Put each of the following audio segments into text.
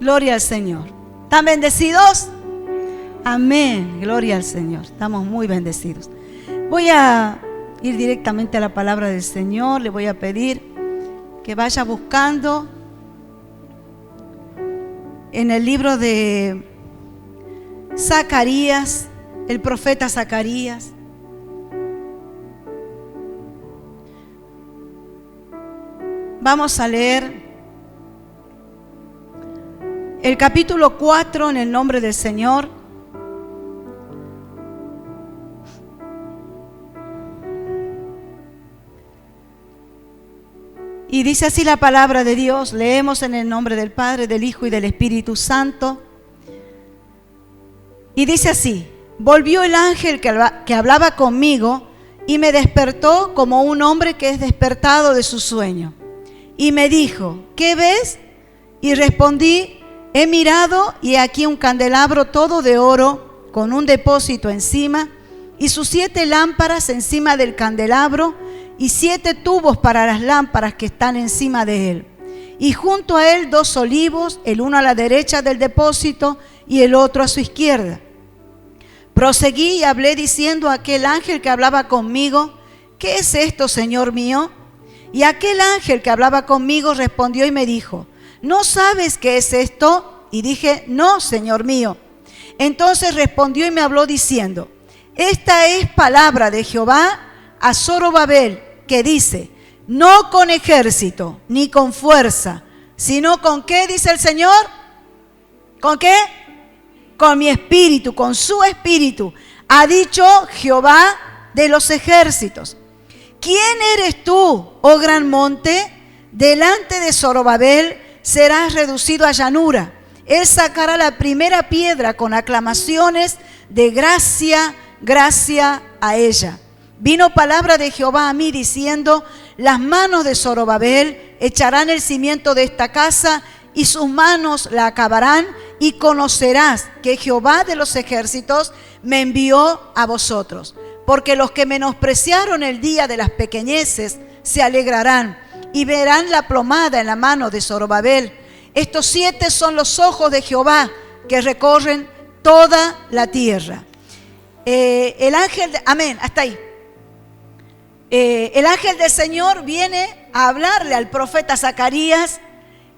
Gloria al Señor. ¿Están bendecidos? Amén. Gloria al Señor. Estamos muy bendecidos. Voy a ir directamente a la palabra del Señor. Le voy a pedir que vaya buscando en el libro de Zacarías, el profeta Zacarías. Vamos a leer el capítulo 4 en el nombre del Señor. Y dice así la palabra de Dios. Leemos en el nombre del Padre, del Hijo y del Espíritu Santo. Y dice así: volvió el ángel que hablaba conmigo y me despertó como un hombre que es despertado de su sueño. Y me dijo: ¿qué ves? Y respondí: he mirado y aquí un candelabro todo de oro con un depósito encima y sus 7 lámparas encima del candelabro y 7 tubos para las lámparas que están encima de él. Y junto a él 2 olivos, el uno a la derecha del depósito y el otro a su izquierda. Proseguí y hablé diciendo a aquel ángel que hablaba conmigo: ¿qué es esto, Señor mío? Y aquel ángel que hablaba conmigo respondió y me dijo: ¿no sabes qué es esto? Y dije: no, Señor mío. Entonces respondió y me habló diciendo: esta es palabra de Jehová a Zorobabel, que dice: no con ejército ni con fuerza, sino con ¿qué dice el Señor? ¿Con qué? Con mi espíritu, con su espíritu, ha dicho Jehová de los ejércitos. ¿Quién eres tú, oh gran monte? Delante de Zorobabel serás reducido a llanura. Él sacará la primera piedra con aclamaciones de gracia, gracia a ella. Vino palabra de Jehová a mí diciendo: las manos de Zorobabel echarán el cimiento de esta casa y sus manos la acabarán, y conocerás que Jehová de los ejércitos me envió a vosotros. Porque los que menospreciaron el día de las pequeñeces se alegrarán y verán la plomada en la mano de Zorobabel. Estos 7 son los ojos de Jehová que recorren toda la tierra. El ángel, amén, hasta ahí. El ángel del Señor viene a hablarle al profeta Zacarías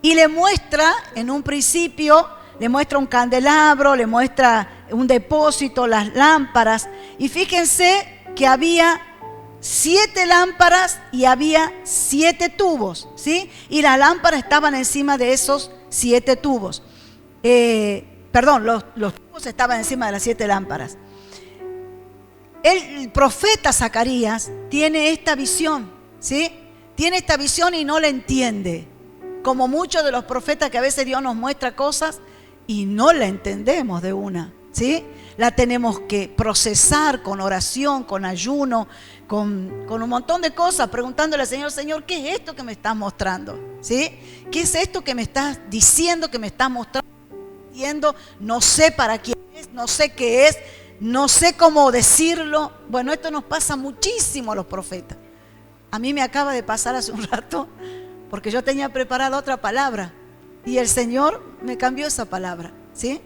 y le muestra, en un principio, le muestra un candelabro, le muestra un depósito, las lámparas. Y fíjense que había 7 lámparas y había 7 tubos, ¿sí? Y las lámparas estaban encima de esos 7 tubos. Los tubos estaban encima de las 7 lámparas. El profeta Zacarías tiene esta visión, ¿sí? Tiene esta visión y no la entiende. Como muchos de los profetas que a veces Dios nos muestra cosas y no la entendemos de una, ¿sí? La tenemos que procesar con oración, con ayuno, con un montón de cosas, preguntándole al Señor: Señor, ¿qué es esto que me estás mostrando? ¿Sí? ¿Qué es esto que me estás diciendo, que me estás mostrando? No sé para quién es, no sé qué es, no sé cómo decirlo. Bueno, esto nos pasa muchísimo a los profetas. A mí me acaba de pasar hace un rato, porque yo tenía preparada otra palabra y el Señor me cambió esa palabra, ¿sí?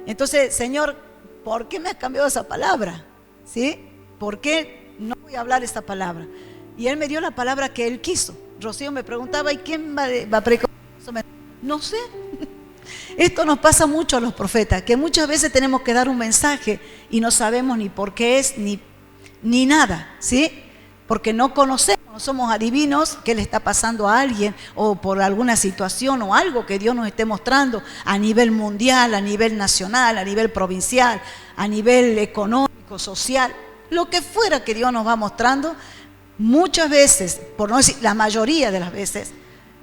Entonces, Señor, ¿por qué me has cambiado esa palabra? ¿Sí? ¿Por qué no voy a hablar esa palabra? Y Él me dio la palabra que Él quiso. Rocío me preguntaba: ¿y quién va a predicar eso? No sé. Esto nos pasa mucho a los profetas, que muchas veces tenemos que dar un mensaje y no sabemos ni por qué es, ni nada, ¿sí? Porque no conocemos, no somos adivinos qué le está pasando a alguien o por alguna situación o algo que Dios nos esté mostrando a nivel mundial, a nivel nacional, a nivel provincial, a nivel económico, social, lo que fuera que Dios nos va mostrando. Muchas veces, por no decir la mayoría de las veces,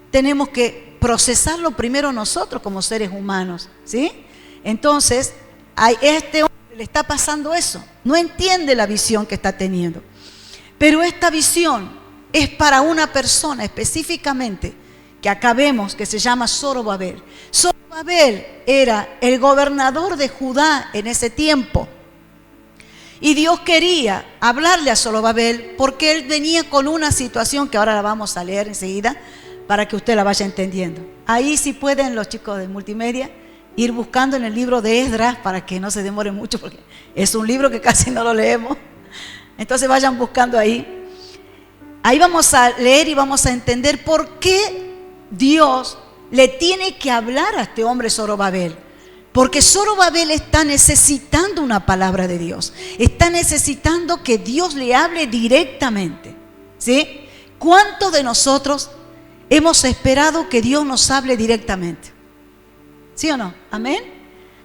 tenemos que procesarlo primero nosotros como seres humanos, ¿sí? Entonces, a este hombre le está pasando eso, no entiende la visión que está teniendo. Pero esta visión es para una persona específicamente, que acá vemos que se llama Zorobabel. Zorobabel era el gobernador de Judá en ese tiempo. Y Dios quería hablarle a Zorobabel porque él venía con una situación que ahora la vamos a leer enseguida, para que usted la vaya entendiendo. Ahí sí pueden los chicos de multimedia ir buscando en el libro de Esdras para que no se demore mucho, porque es un libro que casi no lo leemos. Entonces vayan buscando ahí. Ahí vamos a leer y vamos a entender por qué Dios le tiene que hablar a este hombre Zorobabel. Porque Zorobabel está necesitando una palabra de Dios. Está necesitando que Dios le hable directamente. ¿Sí? ¿Cuántos de nosotros hemos esperado que Dios nos hable directamente? ¿Sí o no? ¿Amén?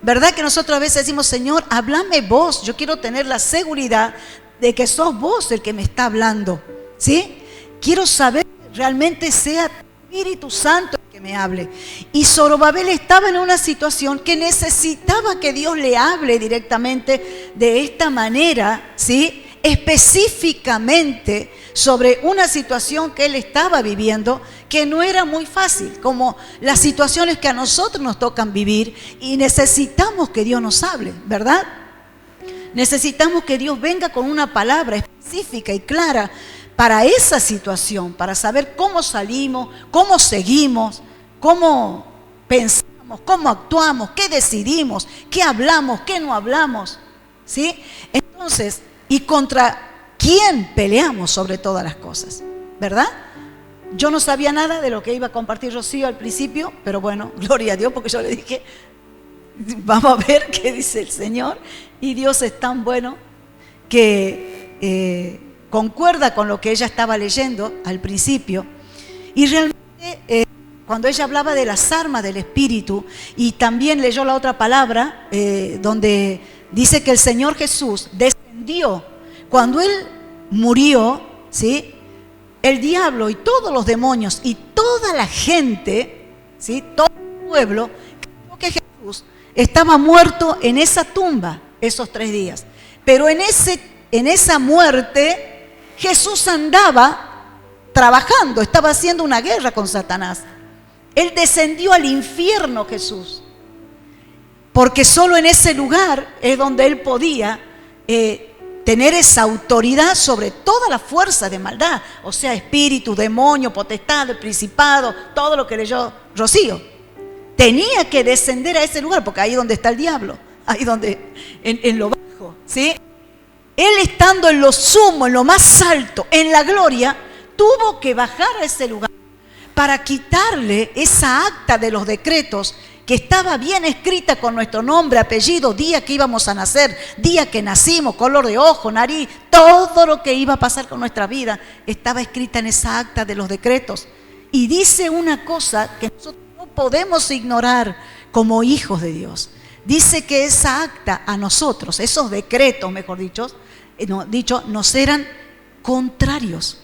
¿Verdad que nosotros a veces decimos, Señor, háblame vos? Yo quiero tener la seguridad de que sos vos el que me está hablando. ¿Sí? Quiero saber que realmente sea Espíritu Santo el que me hable. Y Zorobabel estaba en una situación que necesitaba que Dios le hable directamente de esta manera, ¿sí? Específicamente sobre una situación que él estaba viviendo que no era muy fácil, como las situaciones que a nosotros nos tocan vivir, y necesitamos que Dios nos hable, ¿verdad? Necesitamos que Dios venga con una palabra específica y clara para esa situación, para saber cómo salimos, cómo seguimos, cómo pensamos, cómo actuamos, qué decidimos, qué hablamos, qué no hablamos, ¿sí? Entonces, y contra quién peleamos sobre todas las cosas, ¿verdad? Yo no sabía nada de lo que iba a compartir Rocío al principio, pero bueno, gloria a Dios, porque yo le dije, vamos a ver qué dice el Señor, y Dios es tan bueno que concuerda con lo que ella estaba leyendo al principio, y realmente cuando ella hablaba de las armas del Espíritu, y también leyó la otra palabra, donde dice que el Señor Jesús descendió, cuando Él murió, ¿sí? El diablo y todos los demonios y toda la gente, ¿sí? Todo el pueblo, creyó que Jesús estaba muerto en esa tumba esos 3 días. Pero en esa muerte, Jesús andaba trabajando, estaba haciendo una guerra con Satanás. Él descendió al infierno, Jesús, porque solo en ese lugar es donde Él podía tener esa autoridad sobre toda la fuerza de maldad, o sea, espíritu, demonio, potestad, principado, todo lo que leyó Rocío. Tenía que descender a ese lugar, porque ahí es donde está el diablo, ahí donde, en lo bajo, ¿sí? Él estando en lo sumo, en lo más alto, en la gloria, tuvo que bajar a ese lugar para quitarle esa acta de los decretos que estaba bien escrita con nuestro nombre, apellido, día que íbamos a nacer, día que nacimos, color de ojo, nariz, todo lo que iba a pasar con nuestra vida estaba escrita en esa acta de los decretos. Y dice una cosa que nosotros no podemos ignorar como hijos de Dios. Dice que esa acta a nosotros, esos decretos, mejor dicho, nos eran contrarios.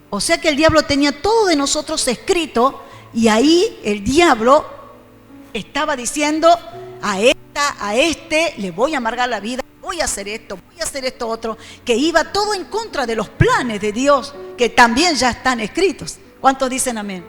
O sea que el diablo tenía todo de nosotros escrito, y ahí el diablo estaba diciendo a este le voy a amargar la vida, voy a hacer esto otro, que iba todo en contra de los planes de Dios, que también ya están escritos. ¿Cuántos dicen amén?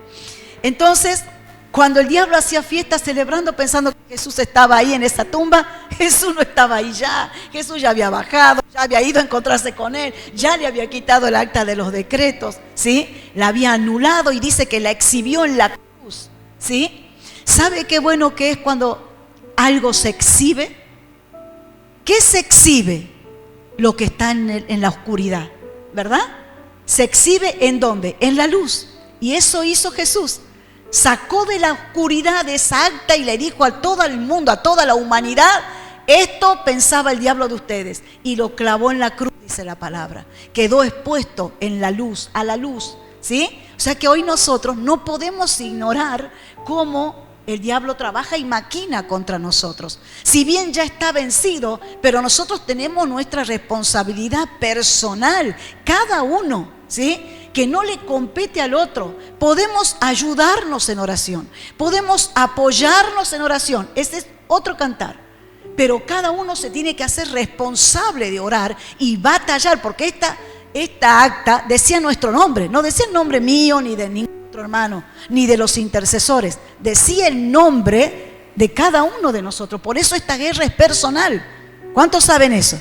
Entonces, cuando el diablo hacía fiesta celebrando pensando que Jesús estaba ahí en esa tumba, Jesús no estaba ahí ya. Jesús ya había bajado, ya había ido a encontrarse con él, ya le había quitado el acta de los decretos, ¿sí? La había anulado y dice que la exhibió en la cruz, ¿sí? ¿Sabe qué bueno que es cuando algo se exhibe? ¿Qué se exhibe? Lo que está en la oscuridad, ¿verdad? Se exhibe ¿en dónde? En la luz. Y eso hizo Jesús. Sacó de la oscuridad esa acta y le dijo a todo el mundo, a toda la humanidad, esto pensaba el diablo de ustedes. Y lo clavó en la cruz, dice la palabra. Quedó expuesto en la luz, a la luz, ¿sí? O sea que hoy nosotros no podemos ignorar cómo el diablo trabaja y maquina contra nosotros. Si bien ya está vencido, pero nosotros tenemos nuestra responsabilidad personal, cada uno, ¿sí? Que no le compete al otro. Podemos ayudarnos en oración, podemos apoyarnos en oración, ese es otro cantar. Pero cada uno se tiene que hacer responsable de orar y batallar, porque esta acta decía nuestro nombre, no decía el nombre mío ni de ningún otro hermano, ni de los intercesores, decía el nombre de cada uno de nosotros. Por eso esta guerra es personal. ¿Cuántos saben eso?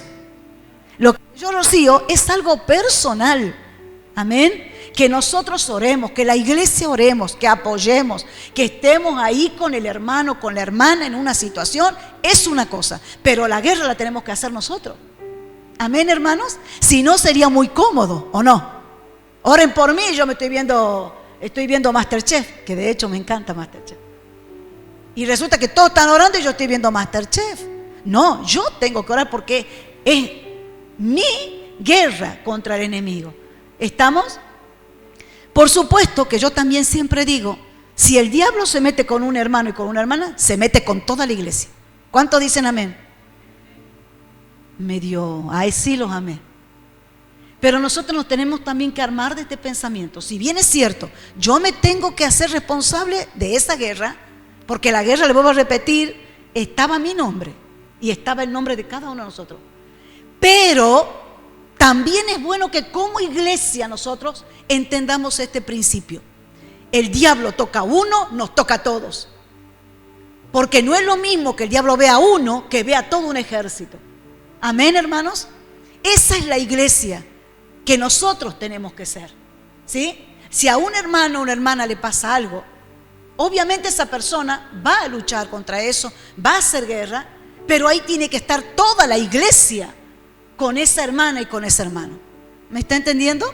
Lo que yo Rocío es algo personal. Amén. que nosotros oremos, que la iglesia oremos, que apoyemos, que estemos ahí con el hermano, con la hermana en una situación, es una cosa, pero la guerra la tenemos que hacer nosotros. Amén, hermanos. Si no, sería muy cómodo, ¿o no? Oren por mí, yo me estoy viendo MasterChef, que de hecho me encanta MasterChef. Y resulta que todos están orando y yo estoy viendo MasterChef. No, yo tengo que orar porque es mi guerra contra el enemigo. ¿Estamos? Por supuesto que yo también siempre digo, si el diablo se mete con un hermano y con una hermana, se mete con toda la iglesia. ¿Cuántos dicen amén? Medio, ahí sí los amén. Pero nosotros nos tenemos también que armar de este pensamiento. Si bien es cierto, yo me tengo que hacer responsable de esa guerra, porque la guerra, le vuelvo a repetir, estaba mi nombre y estaba el nombre de cada uno de nosotros. Pero también es bueno que como iglesia nosotros entendamos este principio. El diablo toca a uno, nos toca a todos. Porque no es lo mismo que el diablo vea a uno que vea a todo un ejército. Amén, hermanos. Esa es la iglesia que nosotros tenemos que ser, ¿sí? Si a un hermano o una hermana le pasa algo, obviamente esa persona va a luchar contra eso, va a hacer guerra, pero ahí tiene que estar toda la iglesia con esa hermana y con ese hermano. ¿Me está entendiendo?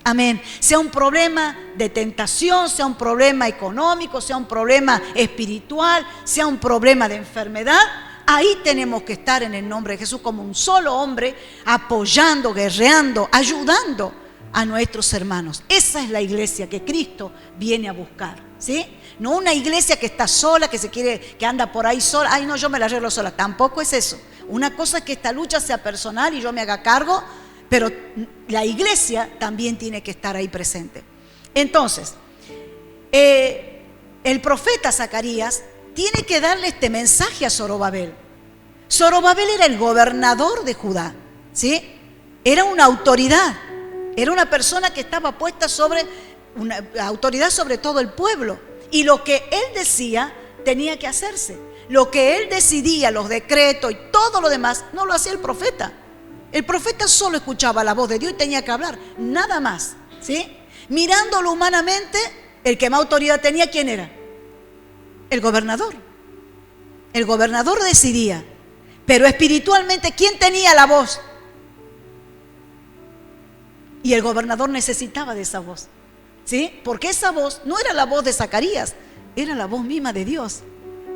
Amén. Sea un problema de tentación, sea un problema económico, sea un problema espiritual, sea un problema de enfermedad, ahí tenemos que estar en el nombre de Jesús como un solo hombre, apoyando, guerreando, ayudando a nuestros hermanos. Esa es la iglesia que Cristo viene a buscar, ¿sí? No una iglesia que está sola, que anda por ahí sola. Ay, no, yo me la arreglo sola. Tampoco es eso. Una cosa es que esta lucha sea personal y yo me haga cargo, pero la iglesia también tiene que estar ahí presente. Entonces, el profeta Zacarías tiene que darle este mensaje a Zorobabel. Zorobabel era el gobernador de Judá, ¿sí? Era una autoridad, era una persona que estaba puesta sobre una autoridad sobre todo el pueblo. Y lo que él decía tenía que hacerse. Lo que él decidía, los decretos y todo lo demás, no lo hacía el profeta. El profeta solo escuchaba la voz de Dios y tenía que hablar, nada más, ¿sí? Mirándolo humanamente, el que más autoridad tenía, ¿quién era? El gobernador. El gobernador decidía. Pero espiritualmente, ¿quién tenía la voz? Y el gobernador necesitaba de esa voz, ¿sí? Porque esa voz no era la voz de Zacarías, era la voz misma de Dios,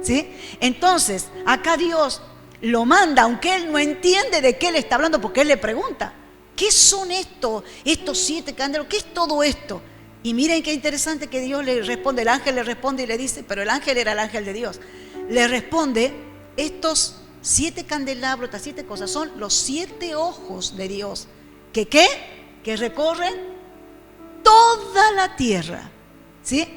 ¿sí? Entonces, acá Dios lo manda, aunque él no entiende de qué le está hablando, porque él le pregunta, ¿qué son estos 7 candelos? ¿Qué es todo esto? Y miren qué interesante que Dios le responde, el ángel le responde y le dice, pero el ángel era el ángel de Dios, le responde, estos 7 candelabros, estas 7 cosas, son los 7 ojos de Dios, que ¿qué? Que recorren toda la tierra, ¿sí?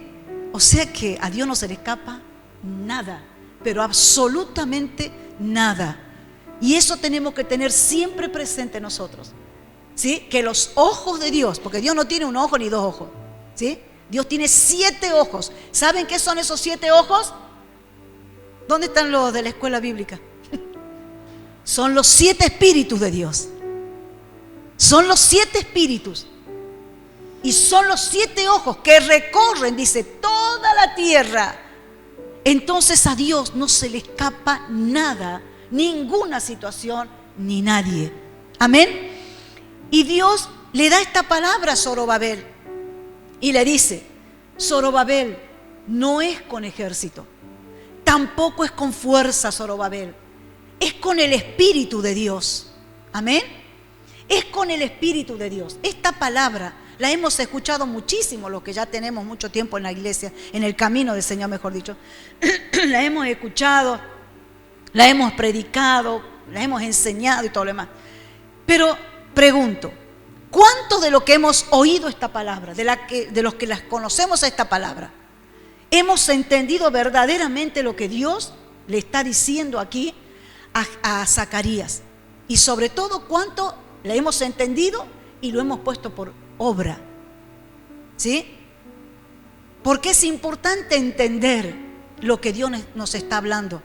O sea que a Dios no se le escapa nada, pero absolutamente nada. Y eso tenemos que tener siempre presente nosotros, ¿sí? Que los ojos de Dios, porque Dios no tiene un ojo ni 2 ojos, ¿sí? Dios tiene 7 ojos. ¿Saben qué son esos 7 ojos? ¿Dónde están los de la escuela bíblica? Son los 7 espíritus de Dios. Son los 7 espíritus. Y son los 7 ojos que recorren, dice, toda la tierra. Entonces a Dios no se le escapa nada, ninguna situación, ni nadie. Amén. Y Dios le da esta palabra a Zorobabel y le dice, Zorobabel, no es con ejército, tampoco es con fuerza, Zorobabel, es con el Espíritu de Dios. Amén. Es con el Espíritu de Dios. Esta palabra la hemos escuchado muchísimo, los que ya tenemos mucho tiempo en la iglesia, en el camino del Señor, mejor dicho. La hemos escuchado, la hemos predicado, la hemos enseñado y todo lo demás. Pero pregunto, ¿cuántos de los que hemos oído esta palabra, de los que las conocemos a esta palabra, hemos entendido verdaderamente lo que Dios le está diciendo aquí a Zacarías? Y sobre todo, ¿cuánto le hemos entendido y lo hemos puesto por obra? ¿Sí? Porque es importante entender lo que Dios nos está hablando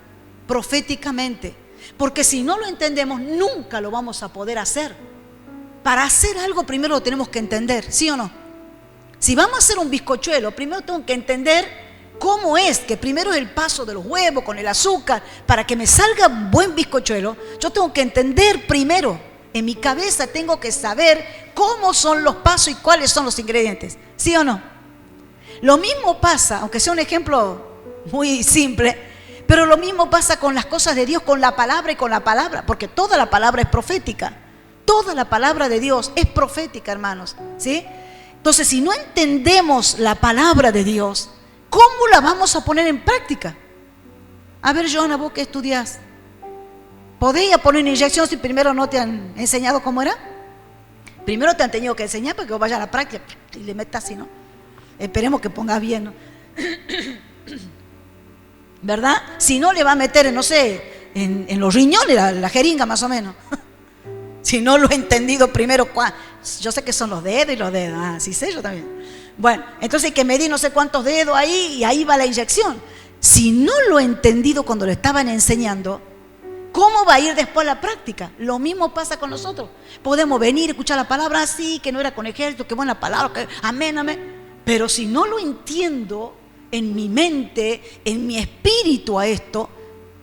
proféticamente. Porque si no lo entendemos, nunca lo vamos a poder hacer. Para hacer algo primero lo tenemos que entender, ¿sí o no? Si vamos a hacer un bizcochuelo, primero tengo que entender cómo es, que primero es el paso de los huevos con el azúcar. Para que me salga buen bizcochuelo, yo tengo que entender primero, en mi cabeza tengo que saber cómo son los pasos y cuáles son los ingredientes. ¿Sí o no? Lo mismo pasa, aunque sea un ejemplo muy simple, pero lo mismo pasa con las cosas de Dios, con la palabra y con la palabra, porque toda la palabra es profética. Toda la palabra de Dios es profética, hermanos, ¿sí? Entonces, si no entendemos la palabra de Dios, ¿cómo la vamos a poner en práctica? A ver, Joana, vos que estudiás, ¿podéis poner una inyección si primero no te han enseñado cómo era? Primero te han tenido que enseñar para que vos vayas a la práctica y le metas así, ¿no? Esperemos que pongas bien, ¿no? ¿Verdad? Si no, le va a meter, no sé, en los riñones la jeringa más o menos. Si no lo he entendido primero, yo sé que son los dedos y los dedos. Ah, sí sé yo también. Bueno, entonces hay que medir no sé cuántos dedos ahí y ahí va la inyección. Si no lo he entendido cuando lo estaban enseñando, ¿cómo va a ir después la práctica? Lo mismo pasa con nosotros. Podemos venir, escuchar la palabra así, que no era con ejército, que buena palabra, que amén, amén. Pero si no lo entiendo en mi mente, en mi espíritu a esto,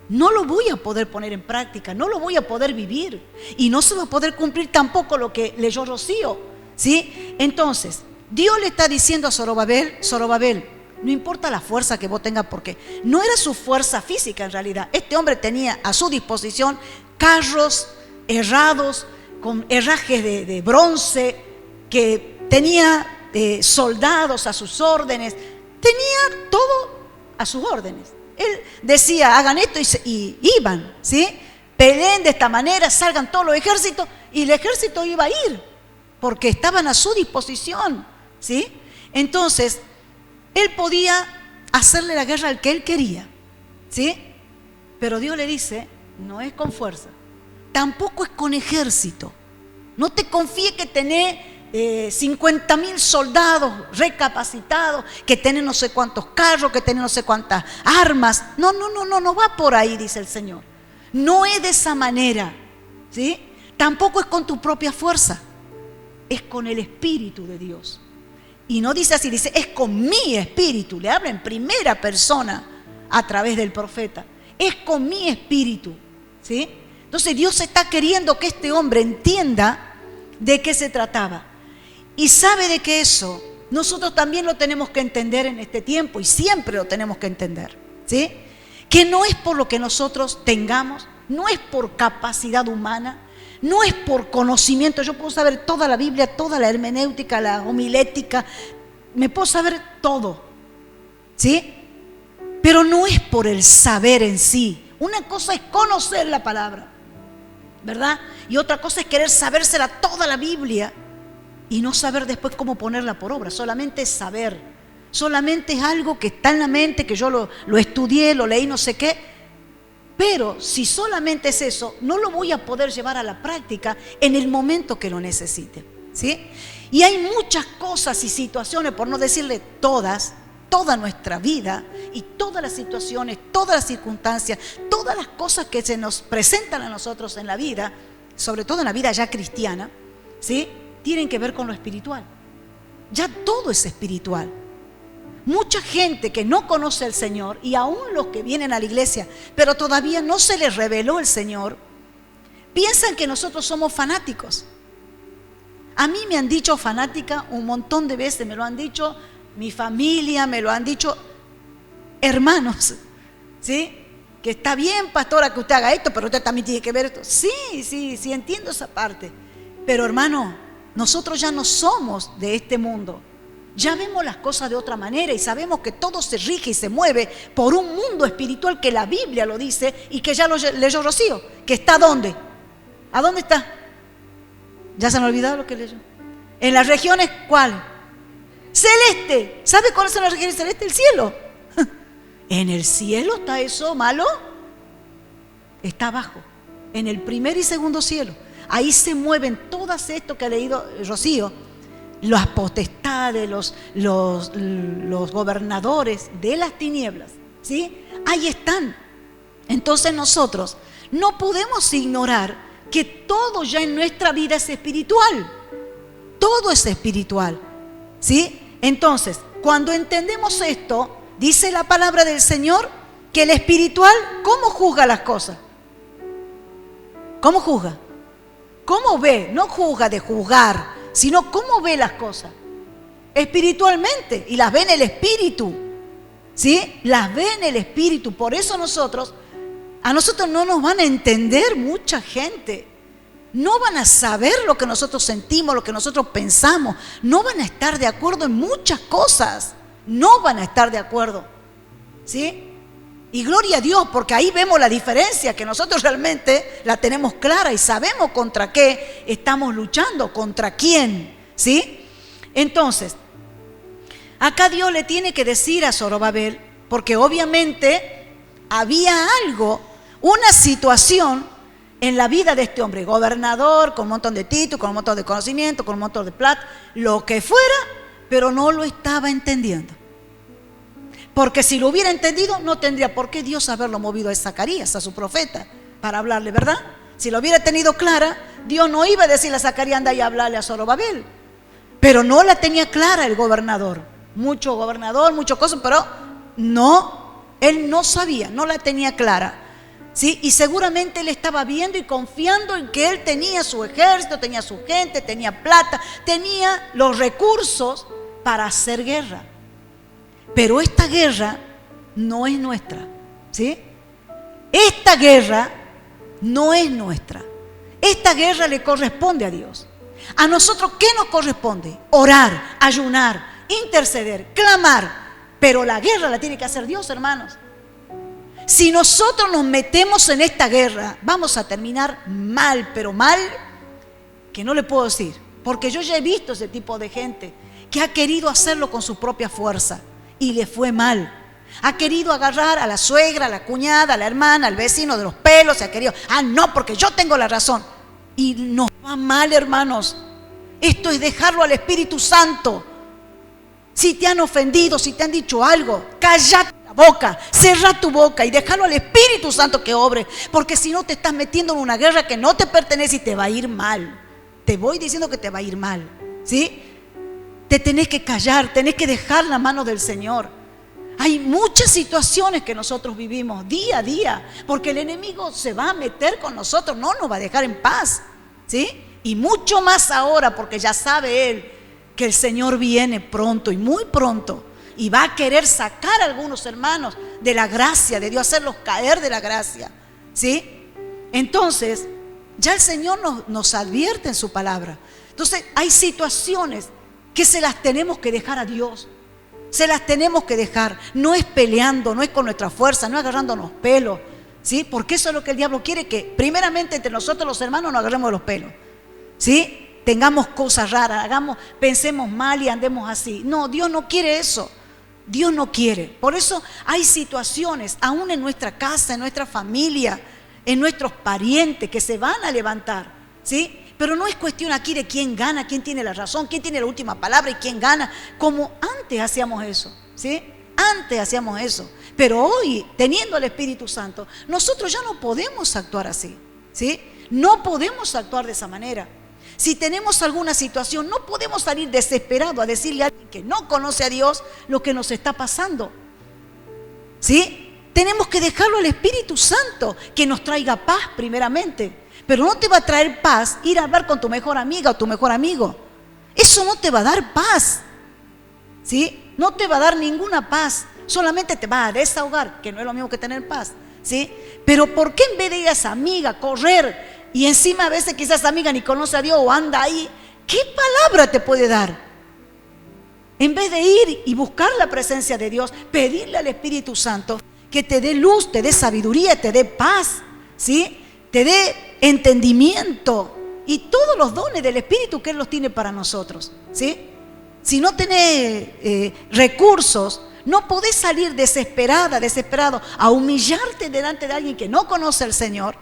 no lo voy a poder poner en práctica, no lo voy a poder vivir y no se va a poder cumplir tampoco lo que leyó Rocío, ¿sí? Entonces, Dios le está diciendo a Zorobabel, no importa la fuerza que vos tengas, porque no era su fuerza física en realidad. Este hombre tenía a su disposición carros herrados, con herrajes de bronce, que tenía soldados a sus órdenes, tenía todo a sus órdenes. Él decía, hagan esto y iban, ¿sí? Peleen de esta manera, salgan todos los ejércitos, y el ejército iba a ir, porque estaban a su disposición, ¿sí? Entonces, él podía hacerle la guerra al que él quería, ¿sí? Pero Dios le dice, no es con fuerza, tampoco es con ejército. No te confíes que tenés 50.000 soldados recapacitados, que tienen no sé cuántos carros, que tienen no sé cuántas armas. No va por ahí, dice el Señor. No es de esa manera, ¿sí? Tampoco es con tu propia fuerza, es con el Espíritu de Dios. Y no dice así, dice, es con mi espíritu. Le habla en primera persona a través del profeta. Es con mi espíritu, ¿sí? Entonces Dios está queriendo que este hombre entienda de qué se trataba. Y sabe de que eso nosotros también lo tenemos que entender en este tiempo, y siempre lo tenemos que entender, ¿sí? Que no es por lo que nosotros tengamos, no es por capacidad humana, no es por conocimiento. Yo puedo saber toda la Biblia, toda la hermenéutica, la homilética, me puedo saber todo, ¿sí? Pero no es por el saber en sí. Una cosa es conocer la palabra, ¿verdad? Y otra cosa es querer sabérsela toda la Biblia y no saber después cómo ponerla por obra. Solamente es saber, solamente es algo que está en la mente, que yo lo estudié, lo leí, no sé qué. Pero si solamente es eso, no lo voy a poder llevar a la práctica en el momento que lo necesite, ¿sí? Y hay muchas cosas y situaciones, por no decirle todas, toda nuestra vida y todas las situaciones, todas las circunstancias, todas las cosas que se nos presentan a nosotros en la vida, sobre todo en la vida ya cristiana, ¿sí? Tienen que ver con lo espiritual. Ya todo es espiritual. Mucha gente que no conoce al Señor, y aún los que vienen a la iglesia, pero todavía no se les reveló el Señor, piensan que nosotros somos fanáticos. A mí me han dicho fanática un montón de veces, me lo han dicho mi familia, me lo han dicho hermanos, ¿sí? Que está bien, pastora, que usted haga esto, pero usted también tiene que ver esto. Sí, entiendo esa parte. Pero hermano, nosotros ya no somos de este mundo. Ya vemos las cosas de otra manera y sabemos que todo se rige y se mueve por un mundo espiritual que la Biblia lo dice y que ya lo leyó Rocío. ¿Que está dónde? ¿A dónde está? ¿Ya se han olvidado lo que leyó? ¿En las regiones cuál? Celeste. ¿Sabe cuáles son las regiones celestes? El cielo. ¿En el cielo está eso malo? Está abajo, en el primer y segundo cielo. Ahí se mueven todas esto que ha leído Rocío, las potestades, los gobernadores de las tinieblas, ¿sí? Ahí están. Entonces nosotros no podemos ignorar que todo ya en nuestra vida es espiritual. Todo es espiritual, ¿sí? Entonces, cuando entendemos esto, dice la palabra del Señor que el espiritual, ¿cómo juzga las cosas? ¿Cómo juzga? ¿Cómo ve? No juzga de juzgar, sino cómo ve las cosas. Espiritualmente, y las ve en el espíritu. ¿Sí? Las ve en el espíritu. Por eso a nosotros no nos van a entender mucha gente. No van a saber lo que nosotros sentimos, lo que nosotros pensamos. No van a estar de acuerdo en muchas cosas. No van a estar de acuerdo. ¿Sí? Y gloria a Dios, porque ahí vemos la diferencia, que nosotros realmente la tenemos clara y sabemos contra qué estamos luchando, contra quién. ¿Sí? Entonces, acá Dios le tiene que decir a Zorobabel, porque obviamente había algo, una situación en la vida de este hombre, gobernador, con un montón de títulos, con un montón de conocimiento, con un montón de plata, lo que fuera, pero no lo estaba entendiendo. Porque si lo hubiera entendido, no tendría por qué Dios haberlo movido a Zacarías, a su profeta, para hablarle, ¿verdad? Si lo hubiera tenido clara, Dios no iba a decirle a Zacarías, anda y hablarle a Zorobabel. Pero no la tenía clara el gobernador. Mucho gobernador, muchas cosas, pero no, él no sabía, no la tenía clara. ¿Sí? Y seguramente él estaba viendo y confiando en que él tenía su ejército, tenía su gente, tenía plata, tenía los recursos para hacer guerra. Pero esta guerra no es nuestra, ¿sí? Esta guerra no es nuestra. Esta guerra le corresponde a Dios. ¿A nosotros qué nos corresponde? Orar, ayunar, interceder, clamar. Pero la guerra la tiene que hacer Dios, hermanos. Si nosotros nos metemos en esta guerra, vamos a terminar mal, pero mal, que no le puedo decir. Porque yo ya he visto ese tipo de gente que ha querido hacerlo con su propia fuerza y le fue mal. Ha querido agarrar a la suegra, a la cuñada, a la hermana, al vecino de los pelos, se ha querido, no, porque yo tengo la razón. Y nos va mal, hermanos. Esto es dejarlo al Espíritu Santo. Si te han ofendido, si te han dicho algo, cállate la boca, cerrá tu boca y déjalo al Espíritu Santo que obre, porque si no te estás metiendo en una guerra que no te pertenece y te va a ir mal. Te voy diciendo que te va a ir mal, ¿sí? Te tenés que callar, tenés que dejar la mano del Señor. Hay muchas situaciones que nosotros vivimos día a día, porque el enemigo se va a meter con nosotros, no nos va a dejar en paz, ¿sí? Y mucho más ahora, porque ya sabe él que el Señor viene pronto y muy pronto, y va a querer sacar a algunos hermanos de la gracia de Dios, hacerlos caer de la gracia, ¿sí? Entonces, ya el Señor nos advierte en su palabra. Entonces, hay situaciones que se las tenemos que dejar a Dios. Se las tenemos que dejar. No es peleando, no es con nuestra fuerza, no es agarrándonos pelos, ¿sí? Porque eso es lo que el diablo quiere, que primeramente entre nosotros los hermanos nos agarremos de los pelos, ¿sí? Tengamos cosas raras, pensemos mal y andemos así. No, Dios no quiere eso. Dios no quiere. Por eso hay situaciones, aún en nuestra casa, en nuestra familia, en nuestros parientes, que se van a levantar, ¿sí? Pero no es cuestión aquí de quién gana, quién tiene la razón, quién tiene la última palabra y quién gana, como antes hacíamos eso, ¿sí? Antes hacíamos eso. Pero hoy, teniendo el Espíritu Santo, nosotros ya no podemos actuar así, ¿sí? No podemos actuar de esa manera. Si tenemos alguna situación, no podemos salir desesperados a decirle a alguien que no conoce a Dios lo que nos está pasando, ¿sí? Tenemos que dejarlo al Espíritu Santo, que nos traiga paz primeramente. Pero no te va a traer paz ir a hablar con tu mejor amiga o tu mejor amigo. Eso no te va a dar paz, ¿sí? No te va a dar ninguna paz. Solamente te va a desahogar, que no es lo mismo que tener paz, ¿sí? Pero ¿por qué en vez de ir a esa amiga, correr, y encima a veces quizás esa amiga ni conoce a Dios o anda ahí, qué palabra te puede dar? En vez de ir y buscar la presencia de Dios, pedirle al Espíritu Santo que te dé luz, te dé sabiduría, te dé paz, ¿sí? Te dé entendimiento y todos los dones del Espíritu que Él los tiene para nosotros, ¿sí? Si no tenés recursos, no podés salir desesperado a humillarte delante de alguien que no conoce al Señor,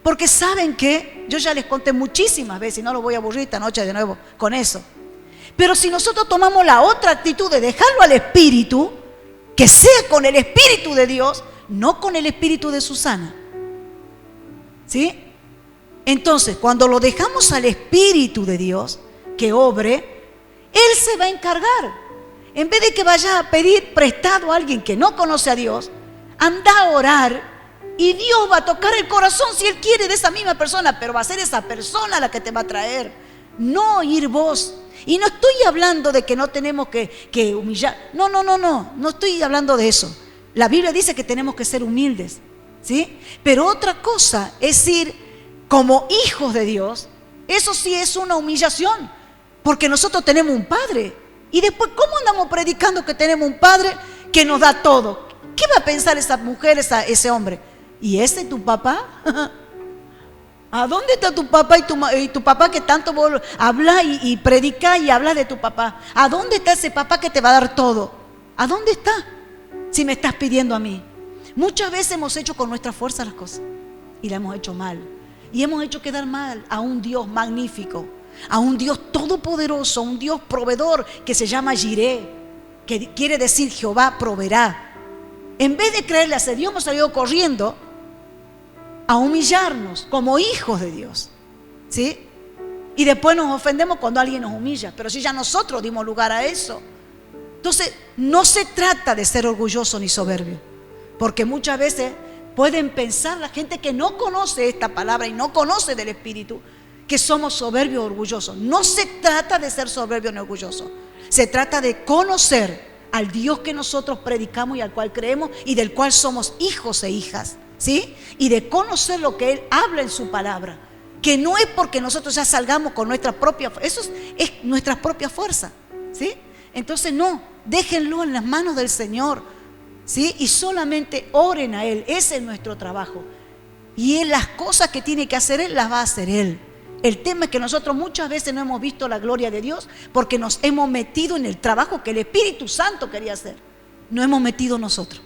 porque saben que, yo ya les conté muchísimas veces, y no lo voy a aburrir esta noche de nuevo con eso, pero si nosotros tomamos la otra actitud de dejarlo al Espíritu, que sea con el Espíritu de Dios, no con el espíritu de Susana, ¿sí? Entonces, cuando lo dejamos al Espíritu de Dios que obre, Él se va a encargar. En vez de que vayas a pedir prestado a alguien que no conoce a Dios, anda a orar y Dios va a tocar el corazón si Él quiere de esa misma persona, pero va a ser esa persona la que te va a traer, no ir vos. Y no estoy hablando de que no tenemos que humillar. No estoy hablando de eso. La Biblia dice que tenemos que ser humildes, ¿sí? Pero otra cosa es ir como hijos de Dios. Eso sí es una humillación, porque nosotros tenemos un Padre. Y después, ¿cómo andamos predicando que tenemos un Padre que nos da todo? ¿Qué va a pensar esa mujer, ese hombre? ¿Y ese es tu papá? ¿A dónde está tu papá y tu papá que tanto vos hablas y predicas y hablas de tu papá? ¿A dónde está ese papá que te va a dar todo? ¿A dónde está? Si me estás pidiendo a mí. Muchas veces hemos hecho con nuestra fuerza las cosas y la hemos hecho mal. Y hemos hecho quedar mal a un Dios magnífico, a un Dios todopoderoso, a un Dios proveedor que se llama Jireh, que quiere decir Jehová proveerá. En vez de creerle a ese Dios, hemos salido corriendo a humillarnos como hijos de Dios, ¿sí? Y después nos ofendemos cuando alguien nos humilla, pero si ya nosotros dimos lugar a eso. Entonces, no se trata de ser orgulloso ni soberbio, porque muchas veces pueden pensar la gente que no conoce esta palabra y no conoce del Espíritu, que somos soberbios o orgullosos. No se trata de ser soberbio ni orgulloso, se trata de conocer al Dios que nosotros predicamos y al cual creemos y del cual somos hijos e hijas, ¿sí? Y de conocer lo que Él habla en su palabra, que no es porque nosotros ya salgamos con nuestra propia fuerza, eso es nuestra propia fuerza, ¿sí? Entonces no, déjenlo en las manos del Señor, ¿sí? Y solamente oren a Él, ese es nuestro trabajo. Y Él, las cosas que tiene que hacer Él, las va a hacer Él. El tema es que nosotros muchas veces no hemos visto la gloria de Dios porque nos hemos metido en el trabajo que el Espíritu Santo quería hacer. No hemos metido nosotros,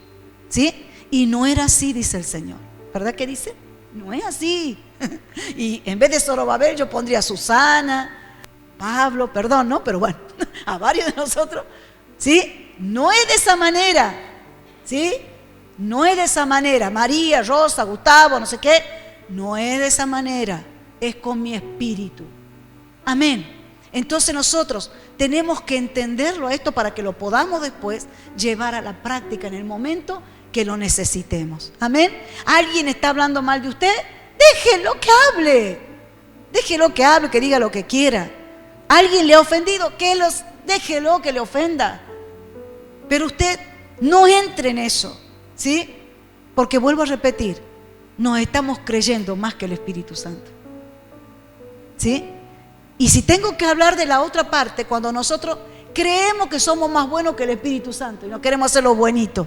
¿sí? Y no era así, dice el Señor. ¿Verdad que dice? No es así. Y en vez de Zorobabel yo pondría a Susana, Pablo, perdón, ¿no? Pero bueno, a varios de nosotros, ¿sí? No es de esa manera, ¿sí? No es de esa manera. María, Rosa, Gustavo, no sé qué. No es de esa manera. Es con mi espíritu. Amén. Entonces nosotros tenemos que entenderlo a esto para que lo podamos después llevar a la práctica en el momento que lo necesitemos. Amén. ¿Alguien está hablando mal de usted? Déjelo que hable. Déjelo que hable, que diga lo que quiera. ¿Alguien le ha ofendido? Déjelo que le ofenda. Pero usted no entre en eso, ¿sí? Porque vuelvo a repetir, nos estamos creyendo más que el Espíritu Santo, ¿sí? Y si tengo que hablar de la otra parte, cuando nosotros creemos que somos más buenos que el Espíritu Santo y no queremos hacer lo buenito,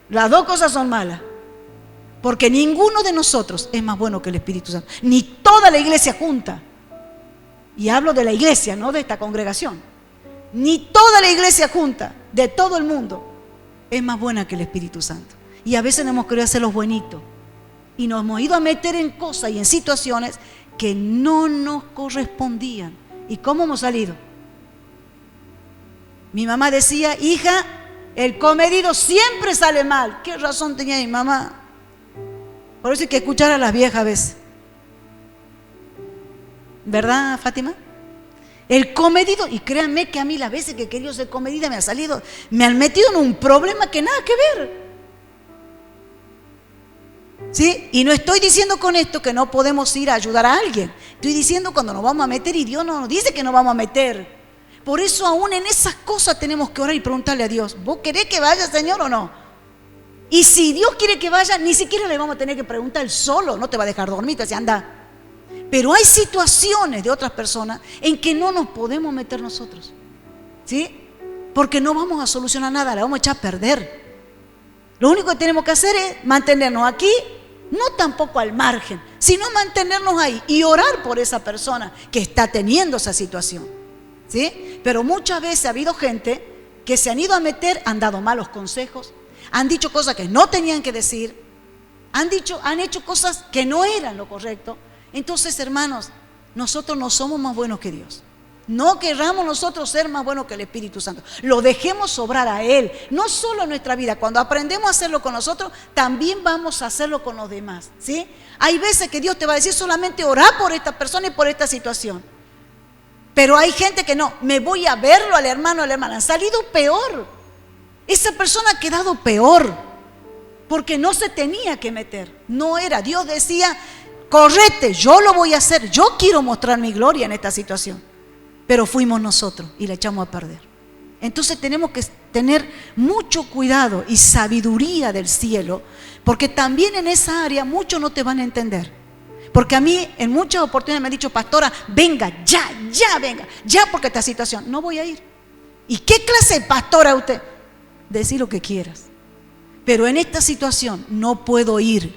las dos cosas son malas, porque ninguno de nosotros es más bueno que el Espíritu Santo, ni toda la iglesia junta. Y hablo de la iglesia, no de esta congregación. Ni toda la iglesia junta, de todo el mundo, es más buena que el Espíritu Santo. Y a veces no hemos querido hacer los buenitos y nos hemos ido a meter en cosas y en situaciones que no nos correspondían. ¿Y cómo hemos salido? Mi mamá decía, hija, el comedido siempre sale mal. ¿Qué razón tenía mi mamá? Por eso hay que escuchar a las viejas a veces. ¿Verdad, Fátima? El comedido, y créanme que a mí las veces que he querido ser comedida me han metido en un problema que nada que ver. ¿Sí? Y no estoy diciendo con esto que no podemos ir a ayudar a alguien. Estoy diciendo cuando nos vamos a meter y Dios no nos dice que nos vamos a meter. Por eso aún en esas cosas tenemos que orar y preguntarle a Dios, ¿vos querés que vaya, Señor, o no? Y si Dios quiere que vaya, ni siquiera le vamos a tener que preguntar, Él solo no te va a dejar dormir, te dice, anda. Pero hay situaciones de otras personas en que no nos podemos meter nosotros, ¿sí? Porque no vamos a solucionar nada, la vamos a echar a perder. Lo único que tenemos que hacer es mantenernos aquí, no tampoco al margen, sino mantenernos ahí y orar por esa persona que está teniendo esa situación, ¿sí? Pero muchas veces ha habido gente que se han ido a meter, han dado malos consejos, han dicho cosas que no tenían que decir, han hecho cosas que no eran lo correcto. Entonces, hermanos, nosotros no somos más buenos que Dios. No querramos nosotros ser más buenos que el Espíritu Santo. Lo dejemos obrar a Él, no solo en nuestra vida. Cuando aprendemos a hacerlo con nosotros, también vamos a hacerlo con los demás, ¿sí? Hay veces que Dios te va a decir solamente orar por esta persona y por esta situación. Pero hay gente que no, me voy a verlo al hermano, a la hermana. Han salido peor. Esa persona ha quedado peor. Porque no se tenía que meter. No era. Dios decía, correte, yo lo voy a hacer. Yo quiero mostrar mi gloria en esta situación. Pero fuimos nosotros y la echamos a perder. Entonces tenemos que tener mucho cuidado y sabiduría del cielo. Porque también en esa área muchos no te van a entender. Porque a mí en muchas oportunidades me han dicho, pastora, venga, ya, venga, ya porque esta situación, no voy a ir. ¿Y qué clase de pastora es usted? Decir lo que quieras. Pero en esta situación no puedo ir.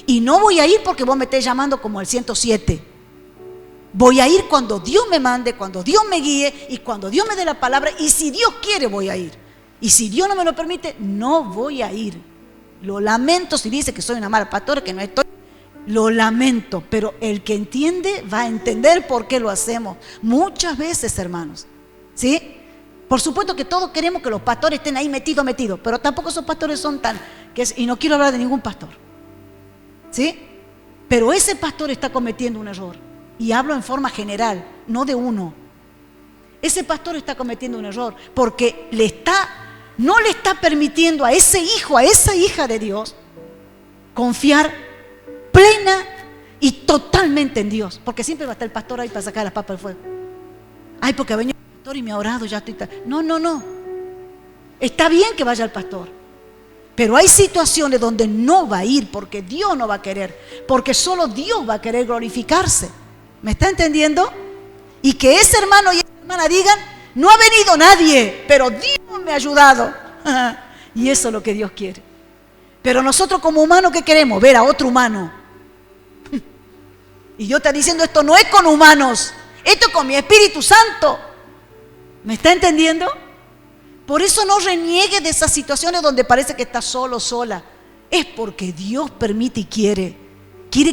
Y no voy a ir porque vos me estés llamando como el 107. Voy a ir cuando Dios me mande, cuando Dios me guíe y cuando Dios me dé la palabra. Y si Dios quiere voy a ir. Y si Dios no me lo permite, no voy a ir. Lo lamento si dice que soy una mala pastora, que no estoy. Lo lamento, pero el que entiende va a entender por qué lo hacemos. Muchas veces, hermanos, ¿sí? Por supuesto que todos queremos que los pastores estén ahí metidos, pero tampoco esos pastores son tan... y no quiero hablar de ningún pastor, ¿sí? Pero ese pastor está cometiendo un error. Y hablo en forma general, no de uno. Ese pastor está cometiendo un error porque no le está permitiendo a ese hijo, a esa hija de Dios, confiar plena y totalmente en Dios. Porque siempre va a estar el pastor ahí para sacar las papas del fuego. Ay, porque ha venido el pastor y me ha orado, ya estoy... No. Está bien que vaya el pastor. Pero hay situaciones donde no va a ir porque Dios no va a querer. Porque solo Dios va a querer glorificarse. ¿Me está entendiendo? Y que ese hermano y esa hermana digan, no ha venido nadie, pero Dios me ha ayudado. Y eso es lo que Dios quiere. Pero nosotros como humanos, ¿qué queremos? Ver a otro humano. Y Dios está diciendo, esto no es con humanos, esto es con mi Espíritu Santo. ¿Me está entendiendo? Por eso no reniegue de esas situaciones donde parece que está solo, sola. Es porque Dios permite y quiere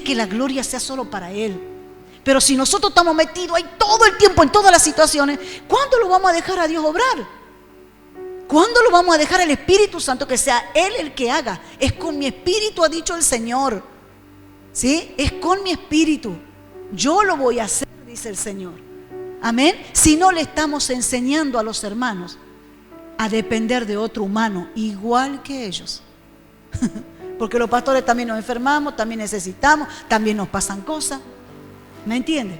que la gloria sea solo para Él. Pero si nosotros estamos metidos ahí todo el tiempo en todas las situaciones, ¿cuándo lo vamos a dejar a Dios obrar? ¿Cuándo lo vamos a dejar al Espíritu Santo que sea Él el que haga? Es con mi espíritu, ha dicho el Señor. ¿Sí? Es con mi espíritu. Yo lo voy a hacer, dice el Señor. Amén. Si no le estamos enseñando a los hermanos a depender de otro humano, igual que ellos. Porque los pastores también nos enfermamos, también necesitamos, también nos pasan cosas. ¿Me entiende?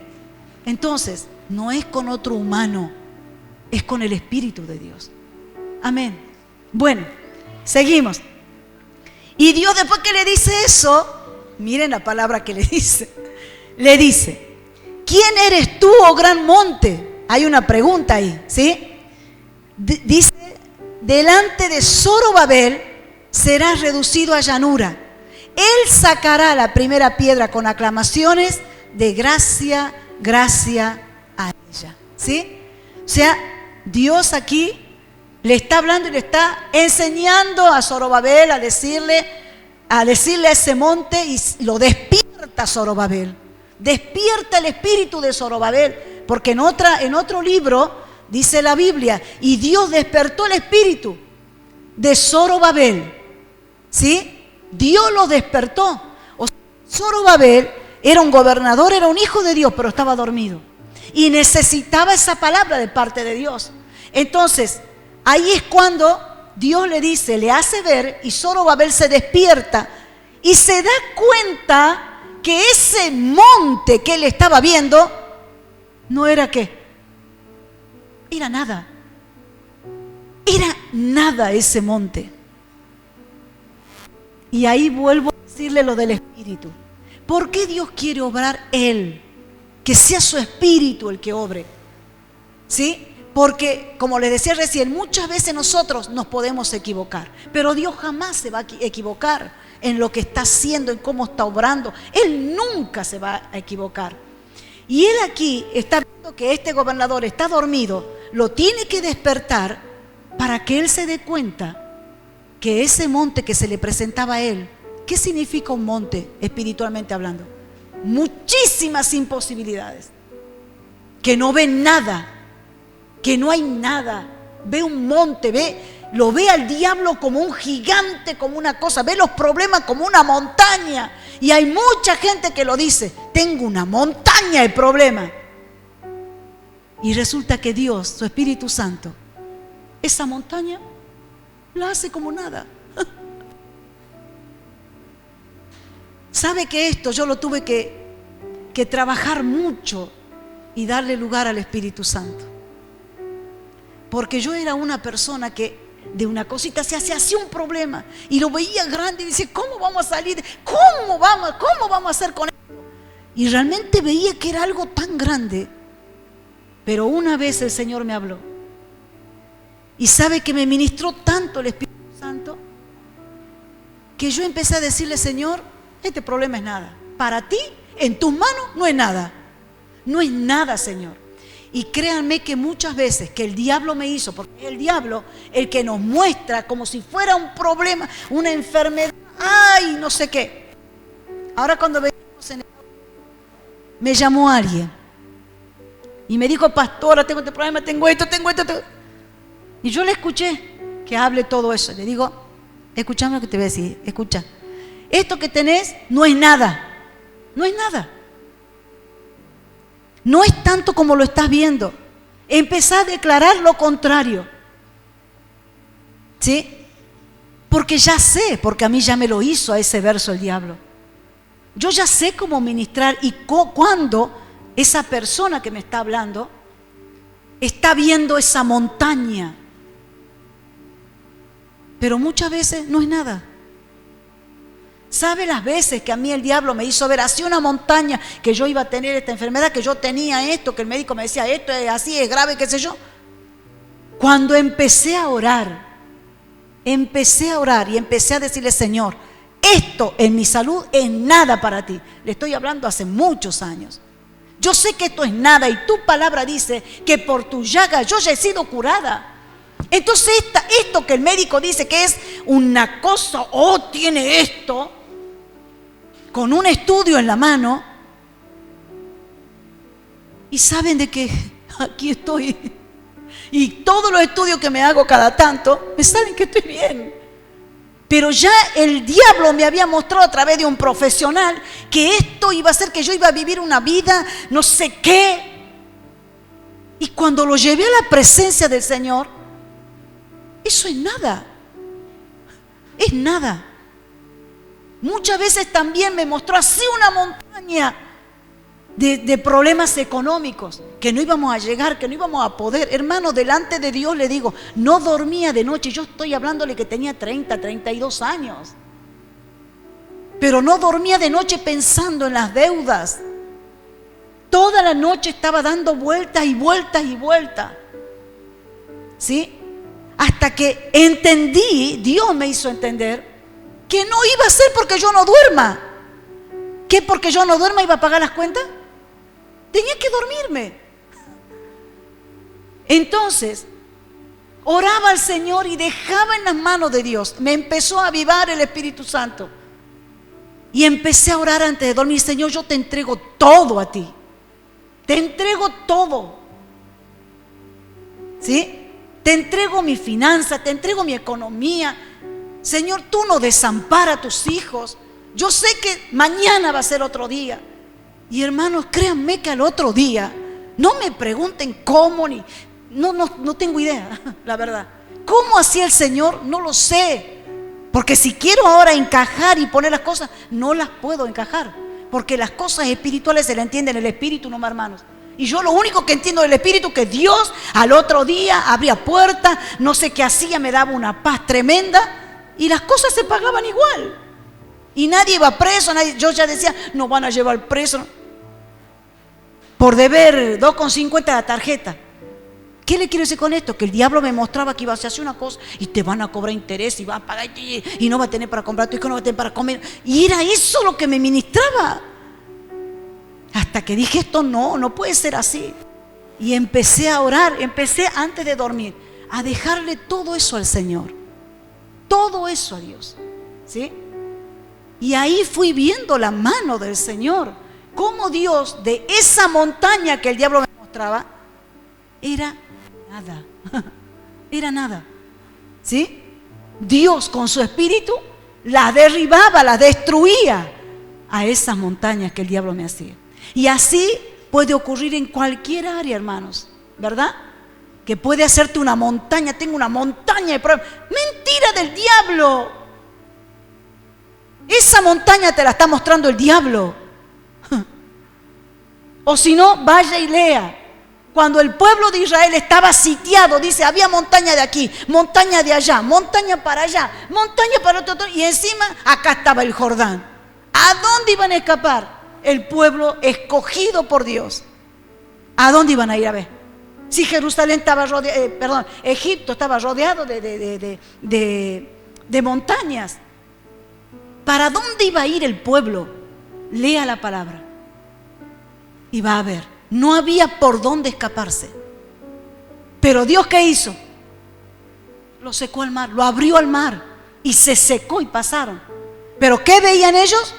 Entonces, no es con otro humano, es con el Espíritu de Dios. Amén. Bueno, seguimos. Y Dios, después que le dice eso, miren la palabra que le dice. Le dice, ¿quién eres tú, oh gran monte? Hay una pregunta ahí, ¿sí? Dice, delante de Zorobabel serás reducido a llanura. Él sacará la primera piedra con aclamaciones de gracia, gracia a ella. ¿Sí? O sea, Dios aquí le está hablando y le está enseñando a Zorobabel a decirle a ese monte, y lo despierta Zorobabel. Despierta el espíritu de Zorobabel, porque en otro libro dice la Biblia, y Dios despertó el espíritu de Zorobabel. ¿Sí? Dios lo despertó. O sea, Zorobabel era un gobernador, era un hijo de Dios, pero estaba dormido. Y necesitaba esa palabra de parte de Dios. Entonces, ahí es cuando Dios le dice, le hace ver, y Zorobabel se despierta y se da cuenta que ese monte que él estaba viendo no era ¿qué? Era nada. Era nada ese monte. Y ahí vuelvo a decirle lo del espíritu. ¿Por qué Dios quiere obrar Él? Que sea su espíritu el que obre. ¿Sí? Porque, como les decía recién, muchas veces nosotros nos podemos equivocar, pero Dios jamás se va a equivocar en lo que está haciendo, en cómo está obrando. Él nunca se va a equivocar. Y Él aquí está viendo que este gobernador está dormido, lo tiene que despertar para que Él se dé cuenta que ese monte que se le presentaba a Él, ¿qué significa un monte espiritualmente hablando? Muchísimas imposibilidades, que no ve nada, que no hay nada. Ve un monte, lo ve al diablo como un gigante, como una cosa, ve los problemas como una montaña. Y hay mucha gente que lo dice, tengo una montaña de problemas. Y resulta que Dios, su Espíritu Santo, esa montaña la hace como nada. ¿Sabe que esto yo lo tuve que trabajar mucho y darle lugar al Espíritu Santo? Porque yo era una persona que de una cosita se hacía un problema y lo veía grande y dice, ¿cómo vamos a salir? ¿Cómo vamos a hacer con esto? Y realmente veía que era algo tan grande. Pero una vez el Señor me habló. Y sabe que me ministró tanto el Espíritu Santo que yo empecé a decirle, Señor, este problema es nada. Para ti, en tus manos, no es nada. No es nada, Señor. Y créanme que muchas veces que el diablo me hizo, porque es el diablo el que nos muestra como si fuera un problema, una enfermedad, ay, no sé qué. Ahora cuando venimos en el... me llamó alguien y me dijo, pastora, tengo este problema, tengo esto. Y yo le escuché que hable todo eso. Le digo, escuchame lo que te voy a decir, escucha. Esto que tenés no es nada, no es nada. No es tanto como lo estás viendo. Empezá a declarar lo contrario. ¿Sí? Porque ya sé, porque a mí ya me lo hizo a ese verso el diablo. Yo ya sé cómo ministrar y cuando esa persona que me está hablando está viendo esa montaña. Pero muchas veces no es nada. ¿Sabe las veces que a mí el diablo me hizo ver así una montaña, que yo iba a tener esta enfermedad, que yo tenía esto, que el médico me decía esto es así, es grave, qué sé yo? Cuando empecé a orar y empecé a decirle, Señor, esto en mi salud es nada para ti. Le estoy hablando hace muchos años. Yo sé que esto es nada y tu palabra dice que por tu llaga yo ya he sido curada. Entonces esto que el médico dice que es una cosa, tiene esto, con un estudio en la mano, y saben de que aquí estoy, y todos los estudios que me hago cada tanto, me salen que estoy bien. Pero ya el diablo me había mostrado a través de un profesional que esto iba a hacer que yo iba a vivir una vida, no sé qué. Y cuando lo llevé a la presencia del Señor, eso es nada. Es nada. Muchas veces también me mostró así una montaña de problemas económicos, que no íbamos a llegar, que no íbamos a poder. Hermano, delante de Dios le digo, no dormía de noche. Yo estoy hablándole que tenía 32 años. Pero no dormía de noche pensando en las deudas. Toda la noche estaba dando vueltas y vueltas y vueltas. ¿Sí? Hasta que entendí, Dios me hizo entender que no iba a ser porque yo no duerma. ¿Qué? Porque yo no duerma iba a pagar las cuentas. Tenía que dormirme. Entonces, oraba al Señor y dejaba en las manos de Dios. Me empezó a avivar el Espíritu Santo. Y empecé a orar antes de dormir. Señor, yo te entrego todo a ti. Te entrego todo. ¿Sí? Te entrego mi finanza, te entrego mi economía. Señor, tú no desamparas a tus hijos. Yo sé que mañana va a ser otro día. Y hermanos, créanme que al otro día, no me pregunten cómo, no tengo idea, la verdad. ¿Cómo hacía el Señor? No lo sé. Porque si quiero ahora encajar y poner las cosas, no las puedo encajar. Porque las cosas espirituales se las entiende en el Espíritu, no más, hermanos. Y yo lo único que entiendo del Espíritu es que Dios al otro día abría puertas, no sé qué hacía, me daba una paz tremenda y las cosas se pagaban igual. Y nadie iba preso, yo ya decía, no van a llevar preso por deber 2,50 la tarjeta. ¿Qué le quiero decir con esto? Que el diablo me mostraba que iba a hacer una cosa y te van a cobrar interés y vas a pagar y no va a tener para comprar tu hijo, no va a tener para comer. Y era eso lo que me ministraba. Hasta que dije, esto no puede ser así. Y empecé a orar, empecé antes de dormir a dejarle todo eso al Señor. Todo eso a Dios. ¿Sí? Y ahí fui viendo la mano del Señor. Cómo Dios, de esa montaña que el diablo me mostraba, era nada. Era nada. ¿Sí? Dios con su espíritu la derribaba, la destruía a esas montañas que el diablo me hacía. Y así puede ocurrir en cualquier área, hermanos. ¿verdad? Que puede hacerte una montaña, tengo una montaña de problemas. Mentira del diablo. Esa montaña te la está mostrando el diablo. O si no, vaya y lea. Cuando el pueblo de Israel estaba sitiado, dice, había montaña de aquí, montaña de allá, montaña para allá, montaña para otro, y encima acá estaba el Jordán. ¿A dónde iban a escapar? El pueblo escogido por Dios. ¿A dónde iban a ir a ver? Si Jerusalén estaba rodeado, Egipto estaba rodeado de montañas. ¿Para dónde iba a ir el pueblo? Lea la palabra y va a ver. No había por dónde escaparse. Pero Dios, ¿qué hizo? Lo secó al mar, lo abrió al mar y se secó y pasaron. ¿Pero qué veían ellos?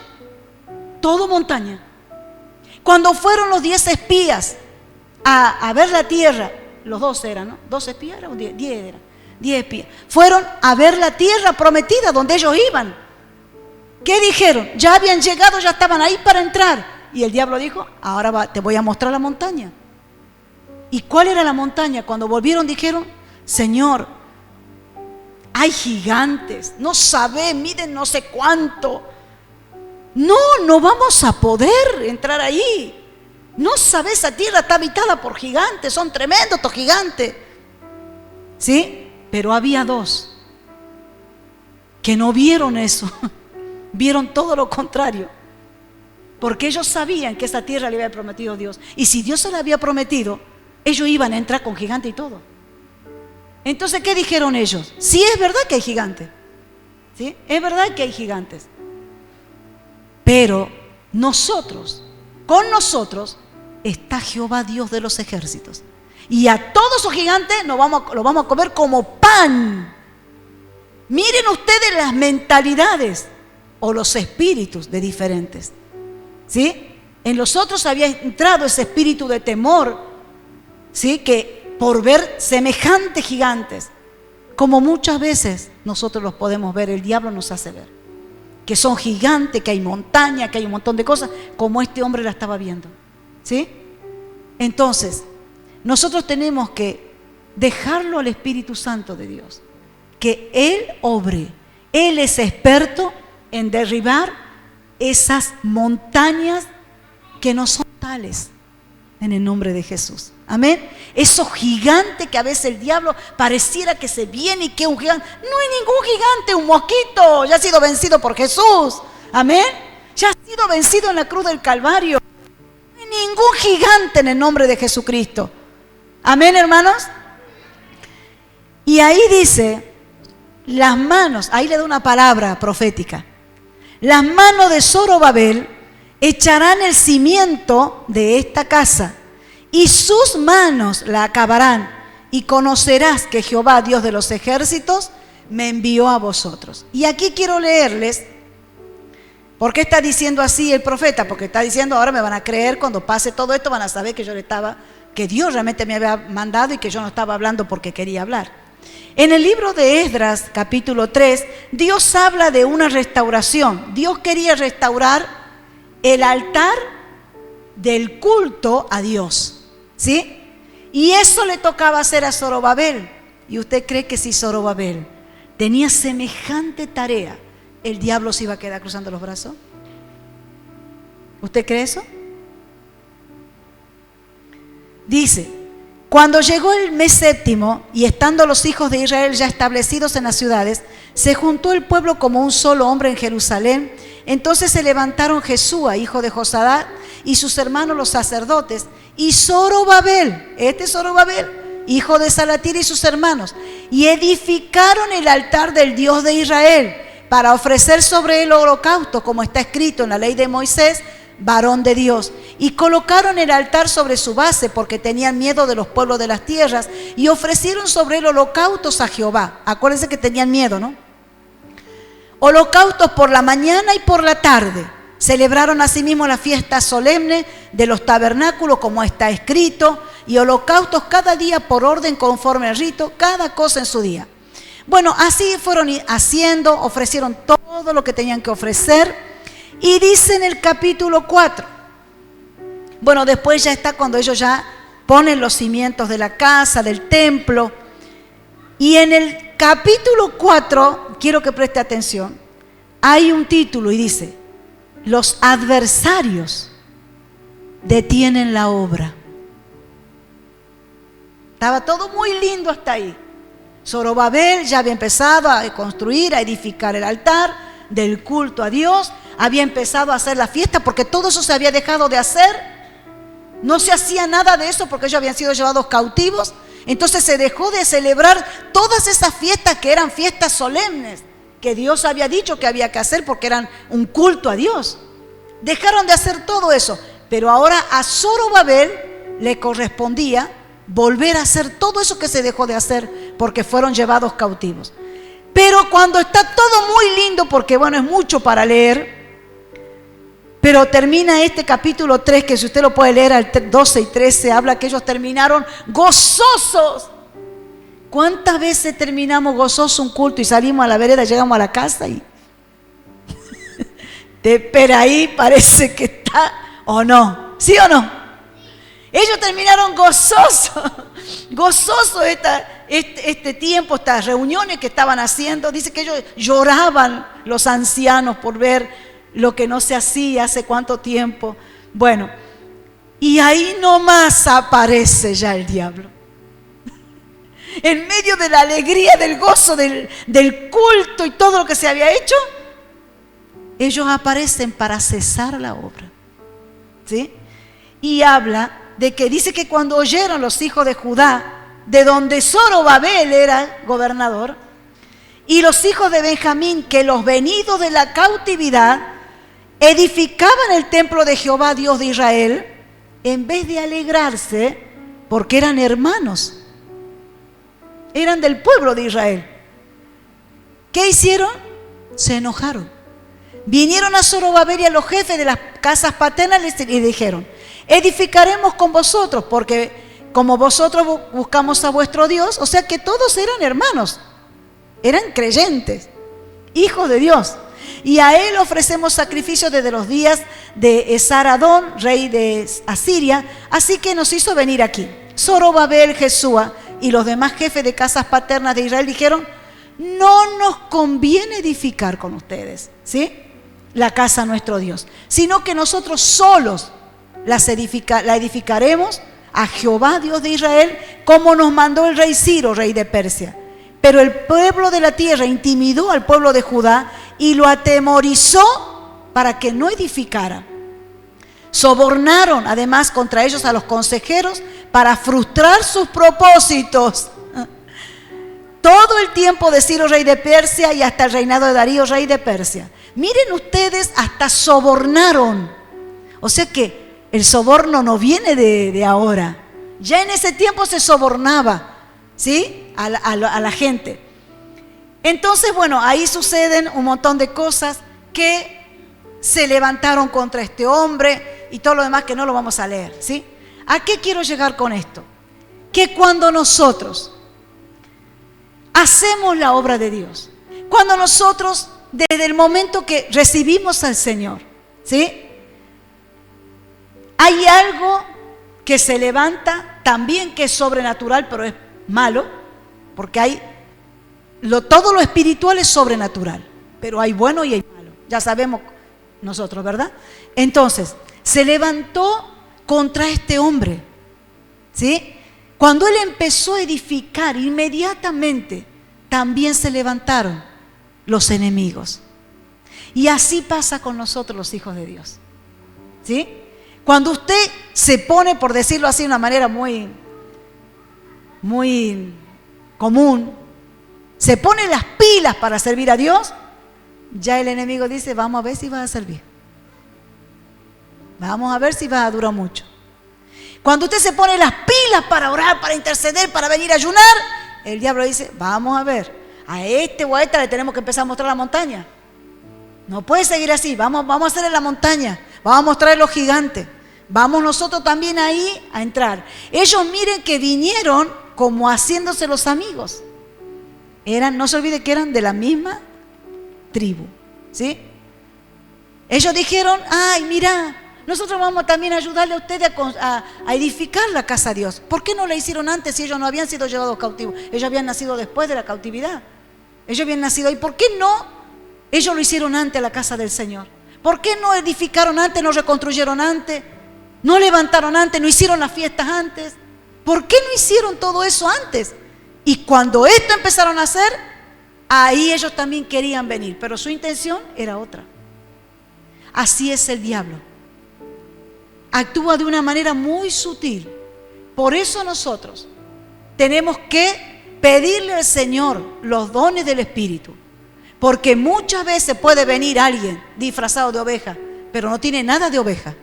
Todo montaña. Cuando fueron los 10 espías a ver la tierra, los 12 eran, ¿no? 12 espías eran, 10 eran, 10 espías. Fueron a ver la tierra prometida donde ellos iban. ¿Qué dijeron? Ya habían llegado, ya estaban ahí para entrar. Y el diablo dijo, ahora te voy a mostrar la montaña. ¿Y cuál era la montaña? Cuando volvieron dijeron, Señor, hay gigantes, no sabe, miden no sé cuánto. No vamos a poder entrar ahí. No sabe, esa tierra está habitada por gigantes, son tremendos estos gigantes. ¿Sí? Pero había 2 que no vieron eso, vieron todo lo contrario. Porque ellos sabían que esa tierra le había prometido Dios. Y si Dios se la había prometido, ellos iban a entrar con gigante y todo. Entonces, ¿qué dijeron ellos? Sí, es verdad que hay gigantes. ¿Sí? Es verdad que hay gigantes. Pero con nosotros está Jehová Dios de los ejércitos. Y a todos esos gigantes lo vamos a comer como pan. Miren ustedes las mentalidades o los espíritus de diferentes. ¿Sí? En los otros había entrado ese espíritu de temor, ¿sí? Que por ver semejantes gigantes, como muchas veces nosotros los podemos ver, el diablo nos hace ver, que son gigantes, que hay montaña, que hay un montón de cosas, como este hombre la estaba viendo. ¿Sí? Entonces, nosotros tenemos que dejarlo al Espíritu Santo de Dios, que Él obre. Él es experto en derribar esas montañas que no son tales, en el nombre de Jesús. Amén. Esos gigantes que a veces el diablo pareciera que se viene y que es un gigante. No hay ningún gigante, un mosquito. Ya ha sido vencido por Jesús. Amén. Ya ha sido vencido en la cruz del Calvario. No hay ningún gigante en el nombre de Jesucristo. Amén, hermanos. Y ahí dice, las manos, ahí le da una palabra profética. Las manos de Zorobabel echarán el cimiento de esta casa y sus manos la acabarán, y conocerás que Jehová, Dios de los ejércitos, me envió a vosotros. Y aquí quiero leerles, ¿por qué está diciendo así el profeta? Porque está diciendo, ahora me van a creer, cuando pase todo esto van a saber que Dios realmente me había mandado y que yo no estaba hablando porque quería hablar. En el libro de Esdras, capítulo 3, Dios habla de una restauración. Dios quería restaurar el altar del culto a Dios, ¿sí? Y eso le tocaba hacer a Zorobabel. ¿Y usted cree que si Zorobabel tenía semejante tarea, el diablo se iba a quedar cruzando los brazos? ¿Usted cree eso? Dice, cuando llegó el mes 7 y estando los hijos de Israel ya establecidos en las ciudades, se juntó el pueblo como un solo hombre en Jerusalén. Entonces se levantaron Jesúa, hijo de Josadat, y sus hermanos los sacerdotes, y Zorobabel, hijo de Salatir, y sus hermanos, y edificaron el altar del Dios de Israel para ofrecer sobre él holocausto, como está escrito en la ley de Moisés, varón de Dios. Y colocaron el altar sobre su base porque tenían miedo de los pueblos de las tierras, y ofrecieron sobre él holocaustos a Jehová. Acuérdense que tenían miedo, ¿no? Holocaustos por la mañana y por la tarde. Celebraron asimismo la fiesta solemne de los tabernáculos, como está escrito, y holocaustos cada día por orden conforme al rito, cada cosa en su día. Bueno, así fueron haciendo, ofrecieron todo lo que tenían que ofrecer. Y dice en el capítulo 4, bueno, después ya está cuando ellos ya ponen los cimientos de la casa, del templo. Y en el capítulo 4, quiero que preste atención, hay un título y dice: los adversarios detienen la obra. Estaba todo muy lindo hasta ahí. Zorobabel ya había empezado a construir, a edificar el altar del culto a Dios, había empezado a hacer la fiesta, porque todo eso se había dejado de hacer. No se hacía nada de eso porque ellos habían sido llevados cautivos. Entonces se dejó de celebrar todas esas fiestas que eran fiestas solemnes, que Dios había dicho que había que hacer porque eran un culto a Dios. Dejaron de hacer todo eso, pero ahora a Zorobabel le correspondía volver a hacer todo eso que se dejó de hacer porque fueron llevados cautivos. Pero cuando está todo muy lindo, porque bueno, es mucho para leer, pero termina este capítulo 3, que si usted lo puede leer al 12 y 13, habla que ellos terminaron gozosos. ¿Cuántas veces terminamos gozosos un culto y salimos a la vereda, llegamos a la casa y te espera ahí, parece que está, o no? ¿Sí o no? Ellos terminaron gozosos este tiempo, estas reuniones que estaban haciendo. Dice que ellos lloraban, los ancianos, por ver lo que no se hacía hace cuánto tiempo. Bueno, y ahí nomás aparece ya el diablo. En medio de la alegría, del gozo, del culto y todo lo que se había hecho, ellos aparecen para cesar la obra. ¿Sí? Y habla de que dice que cuando oyeron los hijos de Judá, de donde Zorobabel era gobernador, y los hijos de Benjamín, que los venidos de la cautividad edificaban el templo de Jehová, Dios de Israel, en vez de alegrarse, porque eran hermanos, eran del pueblo de Israel, ¿qué hicieron? Se enojaron. Vinieron a Zorobabel y a los jefes de las casas paternas y dijeron: edificaremos con vosotros, porque como vosotros buscamos a vuestro Dios. O sea que todos eran hermanos, eran creyentes, hijos de Dios. Y a él ofrecemos sacrificios desde los días de Esar-Adón, rey de Asiria. Así que nos hizo venir aquí. Zorobabel, Jesúa y los demás jefes de casas paternas de Israel dijeron: no nos conviene edificar con ustedes, ¿sí?, la casa a nuestro Dios, sino que nosotros solos la edificaremos a Jehová, Dios de Israel, como nos mandó el rey Ciro, rey de Persia. Pero el pueblo de la tierra intimidó al pueblo de Judá y lo atemorizó para que no edificara. Sobornaron además contra ellos a los consejeros para frustrar sus propósitos. Todo el tiempo de Ciro, rey de Persia, y hasta el reinado de Darío, rey de Persia. Miren ustedes, hasta sobornaron. O sea que el soborno no viene de ahora. Ya en ese tiempo se sobornaba, ¿sí?, a la gente. Entonces, bueno, ahí suceden un montón de cosas que se levantaron contra este hombre y todo lo demás que no lo vamos a leer, ¿sí? ¿A qué quiero llegar con esto? Que cuando nosotros hacemos la obra de Dios, cuando nosotros, desde el momento que recibimos al Señor, ¿sí?, hay algo que se levanta también que es sobrenatural, pero es malo, porque hay todo lo espiritual es sobrenatural, pero hay bueno y hay malo. Ya sabemos nosotros, ¿verdad? Entonces, se levantó contra este hombre, ¿sí? Cuando él empezó a edificar, inmediatamente también se levantaron los enemigos. Y así pasa con nosotros los hijos de Dios, ¿sí? Cuando usted se pone, por decirlo así de una manera muy común, se pone las pilas para servir a Dios, ya el enemigo dice: vamos a ver si vas a servir. Vamos a ver si vas a durar mucho. Cuando usted se pone las pilas para orar, para interceder, para venir a ayunar, el diablo dice: vamos a ver, a este o a esta le tenemos que empezar a mostrar la montaña. No puede seguir así, vamos a hacer en la montaña, vamos a mostrar los gigantes. Vamos nosotros también ahí a entrar. Ellos, miren que vinieron como haciéndose los amigos. No se olvide que eran de la misma tribu, ¿sí? Ellos dijeron: ay, mira, nosotros vamos también a ayudarle a ustedes a edificar la casa de Dios. ¿Por qué no la hicieron antes si ellos no habían sido llevados cautivos? Ellos habían nacido después de la cautividad. Ellos habían nacido ahí. ¿Por qué no ellos lo hicieron antes la casa del Señor? ¿Por qué no edificaron antes, no reconstruyeron antes, no levantaron antes, no hicieron las fiestas antes? ¿Por qué no hicieron todo eso antes? Y cuando esto empezaron a hacer, ahí ellos también querían venir, pero su intención era otra. Así es el diablo. Actúa de una manera muy sutil. Por eso nosotros tenemos que pedirle al Señor los dones del Espíritu. Porque muchas veces puede venir alguien disfrazado de oveja, pero no tiene nada de oveja.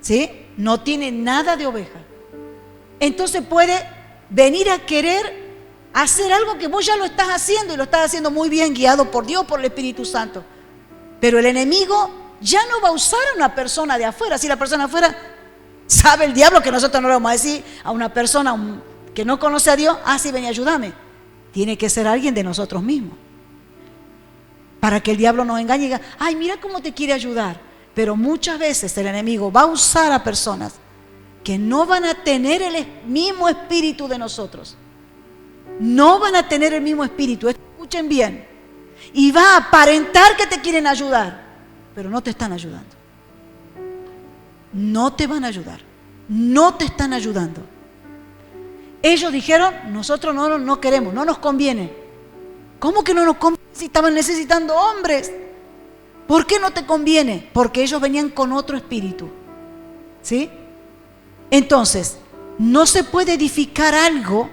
¿Sí? No tiene nada de oveja. Entonces puede venir a querer hacer algo que vos ya lo estás haciendo y lo estás haciendo muy bien, guiado por Dios, por el Espíritu Santo. Pero el enemigo ya no va a usar a una persona de afuera. Si la persona de afuera sabe el diablo que nosotros no le vamos a decir a una persona que no conoce a Dios, sí, ven y ayúdame. Tiene que ser alguien de nosotros mismos. Para que el diablo nos engañe y diga, ay, mira cómo te quiere ayudar. Pero muchas veces el enemigo va a usar a personas que no van a tener el mismo espíritu de nosotros. No van a tener el mismo espíritu. Escuchen bien. Y va a aparentar que te quieren ayudar, pero no te están ayudando. No te van a ayudar. No te están ayudando. Ellos dijeron, nosotros no queremos, no nos conviene. ¿Cómo que no nos conviene si estaban necesitando hombres? ¿Por qué no te conviene? Porque ellos venían con otro espíritu. ¿Sí? Entonces, no se puede edificar algo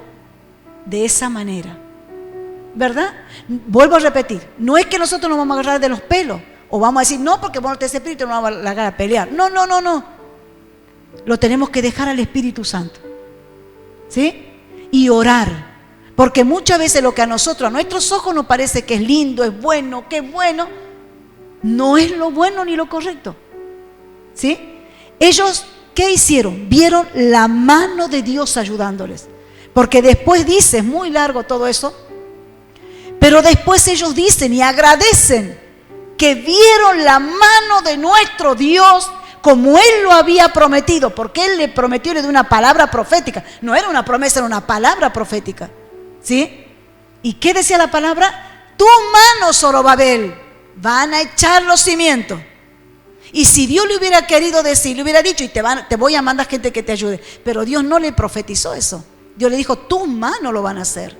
de esa manera. ¿Verdad? Vuelvo a repetir, no es que nosotros nos vamos a agarrar de los pelos o vamos a decir, no, porque vos no tenés espíritu, no vamos a agarrar a pelear. No. Lo tenemos que dejar al Espíritu Santo. ¿Sí? Y orar. Porque muchas veces lo que a nosotros, a nuestros ojos nos parece que es lindo, es bueno, que es bueno, no es lo bueno ni lo correcto. ¿Sí? Ellos, ¿qué hicieron? Vieron la mano de Dios ayudándoles. Porque después dice, es muy largo todo eso, pero después ellos dicen y agradecen que vieron la mano de nuestro Dios como Él lo había prometido, porque Él le prometió, le dio una palabra profética. No era una promesa, era una palabra profética. ¿Sí? ¿Y qué decía la palabra? Tu mano, Zorobabel, van a echar los cimientos. Y si Dios le hubiera querido decir, le hubiera dicho, y te voy a mandar gente que te ayude. Pero Dios no le profetizó eso. Dios le dijo, tu mano lo van a hacer.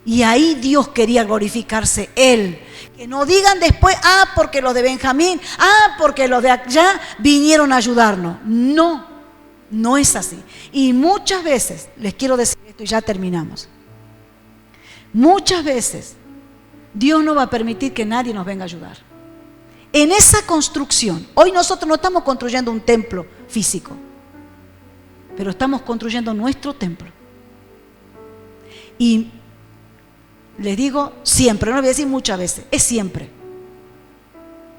Y ahí Dios quería glorificarse Él. Que no digan después, porque los de Benjamín, porque los de allá vinieron a ayudarnos. No es así. Y muchas veces, les quiero decir esto y ya terminamos. Muchas veces Dios no va a permitir que nadie nos venga a ayudar. En esa construcción, hoy nosotros no estamos construyendo un templo físico, pero estamos construyendo nuestro templo. Y les digo siempre, no lo voy a decir muchas veces, es siempre.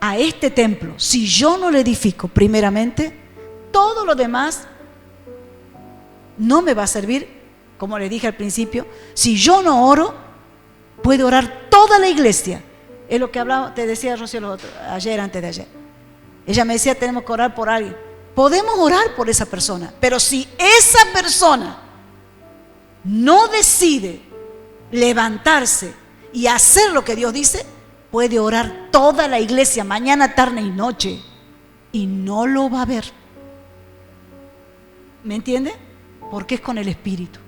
A este templo, si yo no lo edifico primeramente, todo lo demás no me va a servir, como les dije al principio. Si yo no oro, puede orar toda la iglesia. Es lo que hablaba, te decía Rocío ayer, antes de ayer. Ella me decía, tenemos que orar por alguien. Podemos orar por esa persona, pero si esa persona no decide levantarse y hacer lo que Dios dice, puede orar toda la iglesia mañana, tarde y noche y no lo va a ver. ¿Me entiende? Porque es con el Espíritu.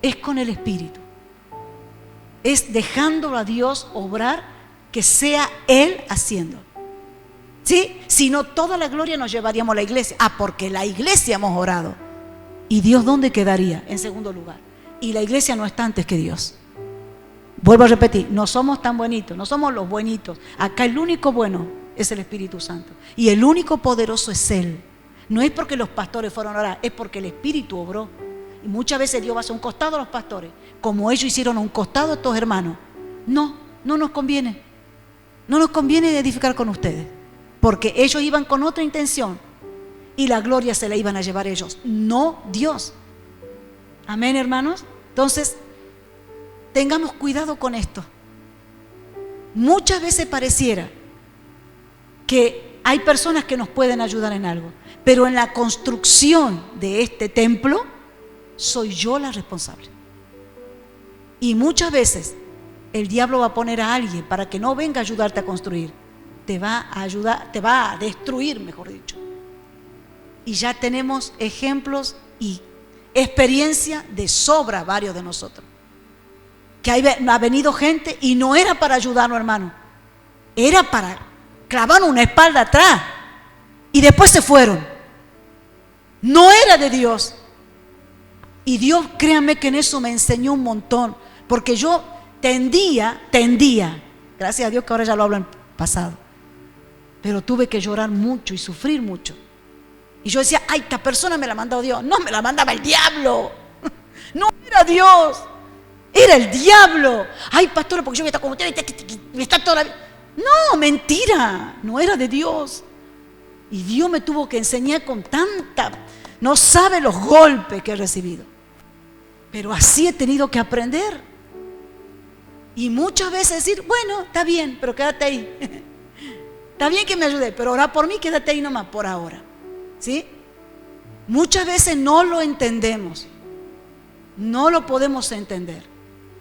Es con el Espíritu. Es dejándolo a Dios obrar, que sea Él haciendo. ¿Sí? Si no, toda la gloria nos llevaríamos a la iglesia. Porque la iglesia hemos orado. ¿Y Dios dónde quedaría? En segundo lugar. Y la iglesia no está antes que Dios. Vuelvo a repetir, no somos tan buenitos, no somos los buenitos. Acá el único bueno es el Espíritu Santo. Y el único poderoso es Él. No es porque los pastores fueron a orar, es porque el Espíritu obró. Y muchas veces Dios va a hacer un costado a los pastores, como ellos hicieron a un costado a estos hermanos. No nos conviene. No nos conviene edificar con ustedes, porque ellos iban con otra intención y la gloria se la iban a llevar ellos, no Dios. Amén, hermanos. Entonces, tengamos cuidado con esto. Muchas veces pareciera que hay personas que nos pueden ayudar en algo, pero en la construcción de este templo soy yo la responsable. Y muchas veces el diablo va a poner a alguien para que no venga a ayudarte a construir. Te va a ayudar, te va a destruir, mejor dicho. Y ya tenemos ejemplos y experiencia de sobra varios de nosotros. Que ha venido gente y no era para ayudarnos, hermano. Era para clavar una espalda atrás. Y después se fueron. No era de Dios. Y Dios, créanme que en eso me enseñó un montón. Porque yo tendía, gracias a Dios que ahora ya lo hablo en pasado, pero tuve que llorar mucho y sufrir mucho. Y yo decía, ay, esta persona me la mandó Dios. No, me la mandaba el diablo. No era Dios, era el diablo. Ay, pastora, porque yo voy a estar con usted y está toda la vida. No, mentira, no era de Dios. Y Dios me tuvo que enseñar con tanta, no sabe los golpes que he recibido. Pero así he tenido que aprender. Y muchas veces decir, bueno, está bien, pero quédate ahí. Está bien que me ayude, pero ora por mí, quédate ahí nomás por ahora. ¿Sí? Muchas veces no lo entendemos. No lo podemos entender.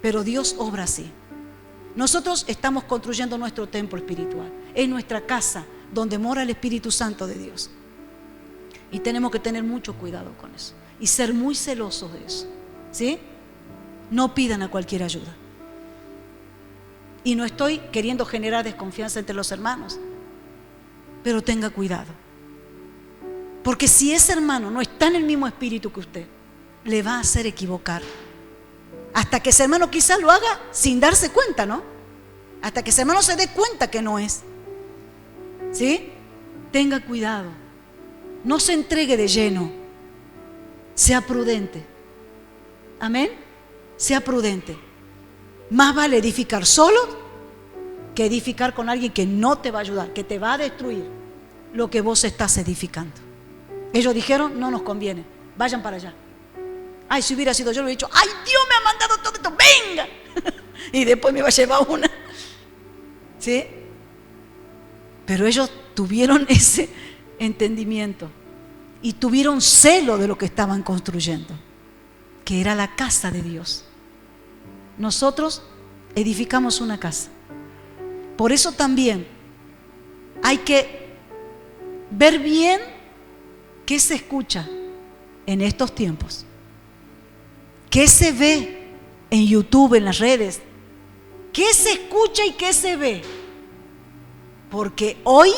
Pero Dios obra así. Nosotros estamos construyendo nuestro templo espiritual. Es nuestra casa donde mora el Espíritu Santo de Dios. Y tenemos que tener mucho cuidado con eso. Y ser muy celosos de eso. ¿Sí? No pidan a cualquier ayuda. Y no estoy queriendo generar desconfianza entre los hermanos. Pero tenga cuidado. Porque si ese hermano no está en el mismo espíritu que usted, le va a hacer equivocar. Hasta que ese hermano quizás lo haga sin darse cuenta, ¿no? Hasta que ese hermano se dé cuenta que no es. ¿Sí? Tenga cuidado. No se entregue de lleno. Sea prudente. Amén. Sea prudente. Más vale edificar solo que edificar con alguien que no te va a ayudar, que te va a destruir lo que vos estás edificando. Ellos dijeron, no nos conviene, vayan para allá. Ay, si hubiera sido yo, le hubiera dicho, ay, Dios me ha mandado todo esto, venga. Y después me va a llevar una. ¿Sí? Pero ellos tuvieron ese entendimiento y tuvieron celo de lo que estaban construyendo, que era la casa de Dios. Nosotros edificamos una casa. Por eso también hay que ver bien qué se escucha en estos tiempos, qué se ve en YouTube, en las redes, qué se escucha y qué se ve. Porque hoy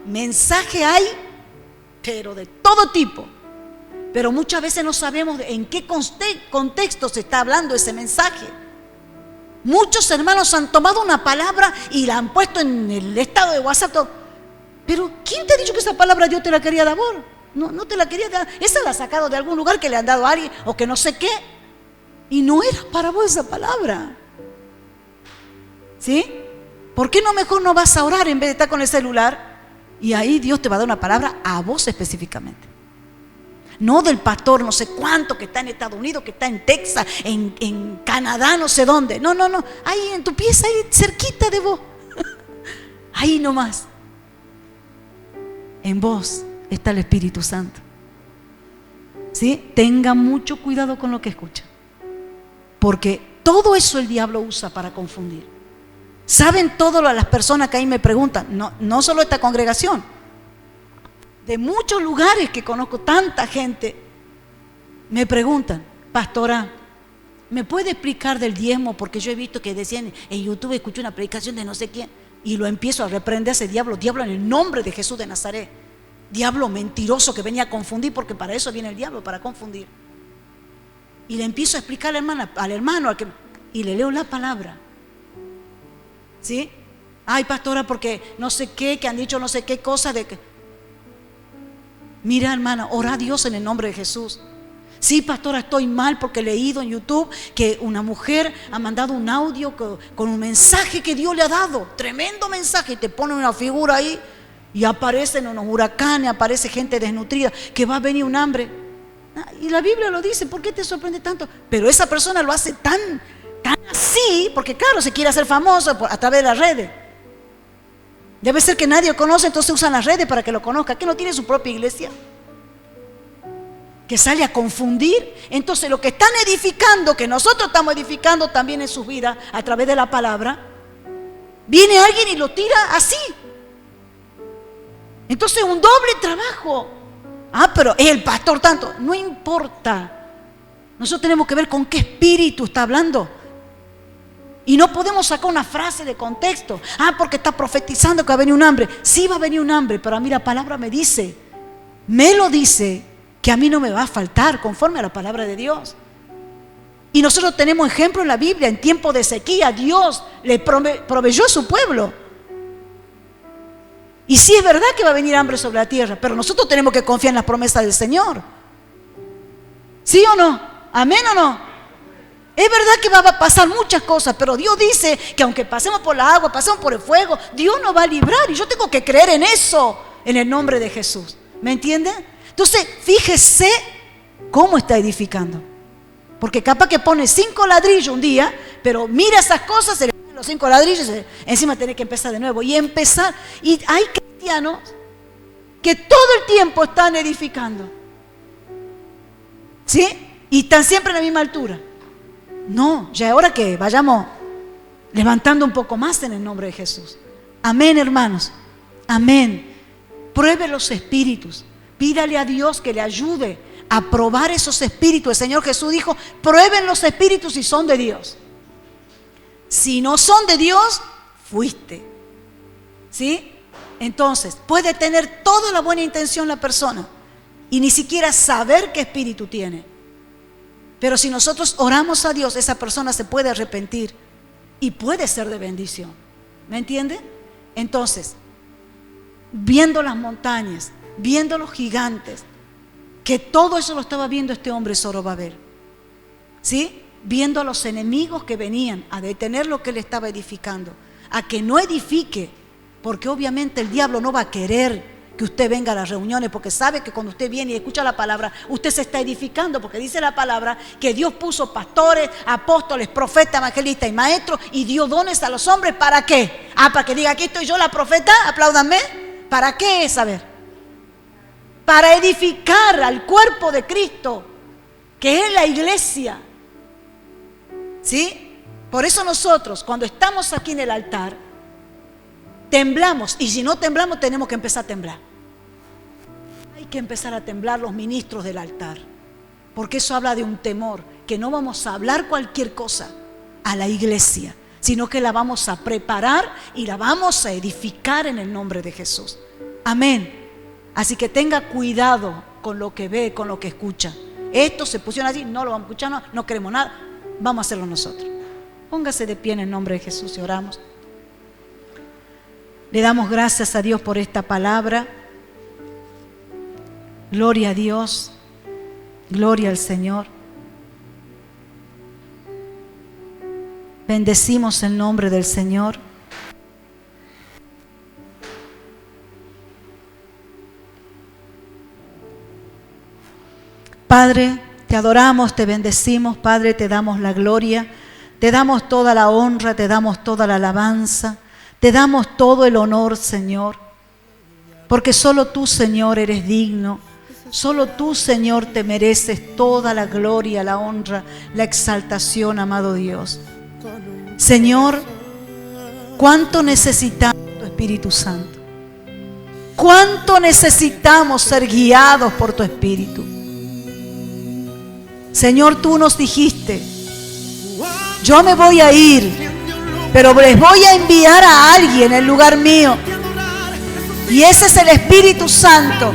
mensaje hay, pero de todo tipo. Pero muchas veces no sabemos en qué contexto se está hablando ese mensaje. Muchos hermanos han tomado una palabra y la han puesto en el estado de WhatsApp. Pero ¿quién te ha dicho que esa palabra Dios te la quería dar? No te la quería dar. Esa la ha sacado de algún lugar que le han dado a alguien o que no sé qué. Y no era para vos esa palabra. ¿Sí? ¿Por qué no mejor no vas a orar en vez de estar con el celular? Y ahí Dios te va a dar una palabra a vos específicamente. No del pastor no sé cuánto que está en Estados Unidos, que está en Texas, en Canadá, no sé dónde. No. Ahí en tu pieza, ahí cerquita de vos. Ahí nomás. En vos está el Espíritu Santo. ¿Sí? Tenga mucho cuidado con lo que escucha. Porque todo eso el diablo usa para confundir. ¿Saben todas las personas que ahí me preguntan? No solo esta congregación. De muchos lugares que conozco, tanta gente, me preguntan, pastora, ¿me puede explicar del diezmo? Porque yo he visto que decían en YouTube, escuché una predicación de no sé quién, y lo empiezo a reprender a ese diablo en el nombre de Jesús de Nazaret. Diablo mentiroso que venía a confundir, porque para eso viene el diablo, para confundir. Y le empiezo a explicar al hermano, y le leo la palabra. ¿Sí? Ay, pastora, porque no sé qué, que han dicho no sé qué cosa de que... Mira, hermana, ora a Dios en el nombre de Jesús. Sí, pastora, estoy mal porque he leído en YouTube que una mujer ha mandado un audio con un mensaje que Dios le ha dado. Tremendo mensaje. Y te pone una figura ahí y aparecen unos huracanes, aparece gente desnutrida, que va a venir un hambre. Y la Biblia lo dice, ¿por qué te sorprende tanto? Pero esa persona lo hace tan así, porque claro, se quiere hacer famoso a través de las redes. Debe ser que nadie conoce, entonces usan las redes para que lo conozca. ¿Que no tiene su propia iglesia? Que sale a confundir. Entonces lo que están edificando, que nosotros estamos edificando también en sus vidas a través de la palabra, viene alguien y lo tira así. Entonces un doble trabajo. Pero es el pastor tanto. No importa. Nosotros tenemos que ver con qué espíritu está hablando. Y no podemos sacar una frase de contexto. Porque está profetizando que va a venir un hambre. Sí va a venir un hambre, pero a mí la palabra me lo dice, que a mí no me va a faltar conforme a la palabra de Dios. Y nosotros tenemos ejemplo en la Biblia. En tiempo de sequía Dios le proveyó a su pueblo. Y sí es verdad que va a venir hambre sobre la tierra, pero nosotros tenemos que confiar en las promesas del Señor. ¿Sí o no? ¿Amén o no? Es verdad que va a pasar muchas cosas, pero Dios dice que aunque pasemos por la agua, pasemos por el fuego, Dios nos va a librar. Y yo tengo que creer en eso, en el nombre de Jesús. ¿Me entienden? Entonces, fíjese cómo está edificando. Porque capaz que pone 5 ladrillos un día, pero mira esas cosas, se le ponen los 5 ladrillos, encima tiene que empezar de nuevo. Y empezar. Y hay cristianos que todo el tiempo están edificando. ¿Sí? Y están siempre a la misma altura. No, ya es hora que vayamos levantando un poco más en el nombre de Jesús. Amén, hermanos. Amén. Pruebe los espíritus. Pídale a Dios que le ayude a probar esos espíritus. El Señor Jesús dijo, prueben los espíritus si son de Dios. Si no son de Dios, fuiste. ¿Sí? Entonces, puede tener toda la buena intención la persona y ni siquiera saber qué espíritu tiene. Pero si nosotros oramos a Dios, esa persona se puede arrepentir y puede ser de bendición. ¿Me entiende? Entonces, viendo las montañas, viendo los gigantes, que todo eso lo estaba viendo este hombre Zorobabel, ¿sí? Viendo a los enemigos que venían a detener lo que él estaba edificando, a que no edifique, porque obviamente el diablo no va a querer que usted venga a las reuniones, porque sabe que cuando usted viene y escucha la palabra, usted se está edificando, porque dice la palabra que Dios puso pastores, apóstoles, profetas, evangelistas y maestros, y dio dones a los hombres. ¿Para qué? Para que diga, aquí estoy yo la profeta, apláudanme. ¿Para qué es? A ver, para edificar al cuerpo de Cristo, que es la iglesia. ¿Sí? Por eso nosotros, cuando estamos aquí en el altar, temblamos, y si no temblamos, tenemos que empezar a temblar. Hay que empezar a temblar los ministros del altar, porque eso habla de un temor, que no vamos a hablar cualquier cosa a la iglesia, sino que la vamos a preparar y la vamos a edificar en el nombre de Jesús. Amén. Así que tenga cuidado con lo que ve, con lo que escucha. Esto se pusieron así, no lo vamos a escuchar, no queremos nada, vamos a hacerlo nosotros. Póngase de pie en el nombre de Jesús y oramos. Le damos gracias a Dios por esta palabra. Gloria a Dios. Gloria al Señor. Bendecimos el nombre del Señor. Padre, te adoramos, te bendecimos. Padre, te damos la gloria. Te damos toda la honra, te damos toda la alabanza. Te damos todo el honor, Señor, porque solo tú, Señor, eres digno. Solo tú, Señor, te mereces toda la gloria, la honra, la exaltación, amado Dios. Señor, cuánto necesitamos tu Espíritu Santo. Cuánto necesitamos ser guiados por tu Espíritu. Señor, tú nos dijiste, yo me voy a ir, pero les voy a enviar a alguien en lugar mío. Y ese es el Espíritu Santo.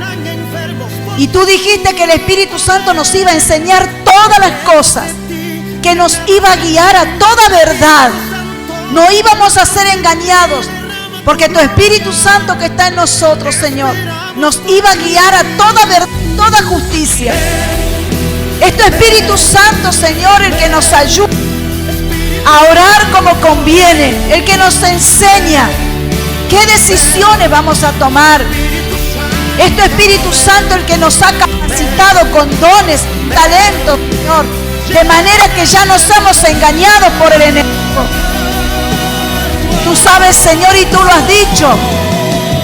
Y tú dijiste que el Espíritu Santo nos iba a enseñar todas las cosas, que nos iba a guiar a toda verdad. No íbamos a ser engañados, porque tu Espíritu Santo que está en nosotros, Señor, nos iba a guiar a toda verdad, toda justicia. Es tu Espíritu Santo, Señor, el que nos ayuda a orar como conviene, el que nos enseña qué decisiones vamos a tomar. Es tu Espíritu Santo el que nos ha capacitado con dones, talentos, Señor, de manera que ya no somos engañados por el enemigo. Tú sabes, Señor, y tú lo has dicho,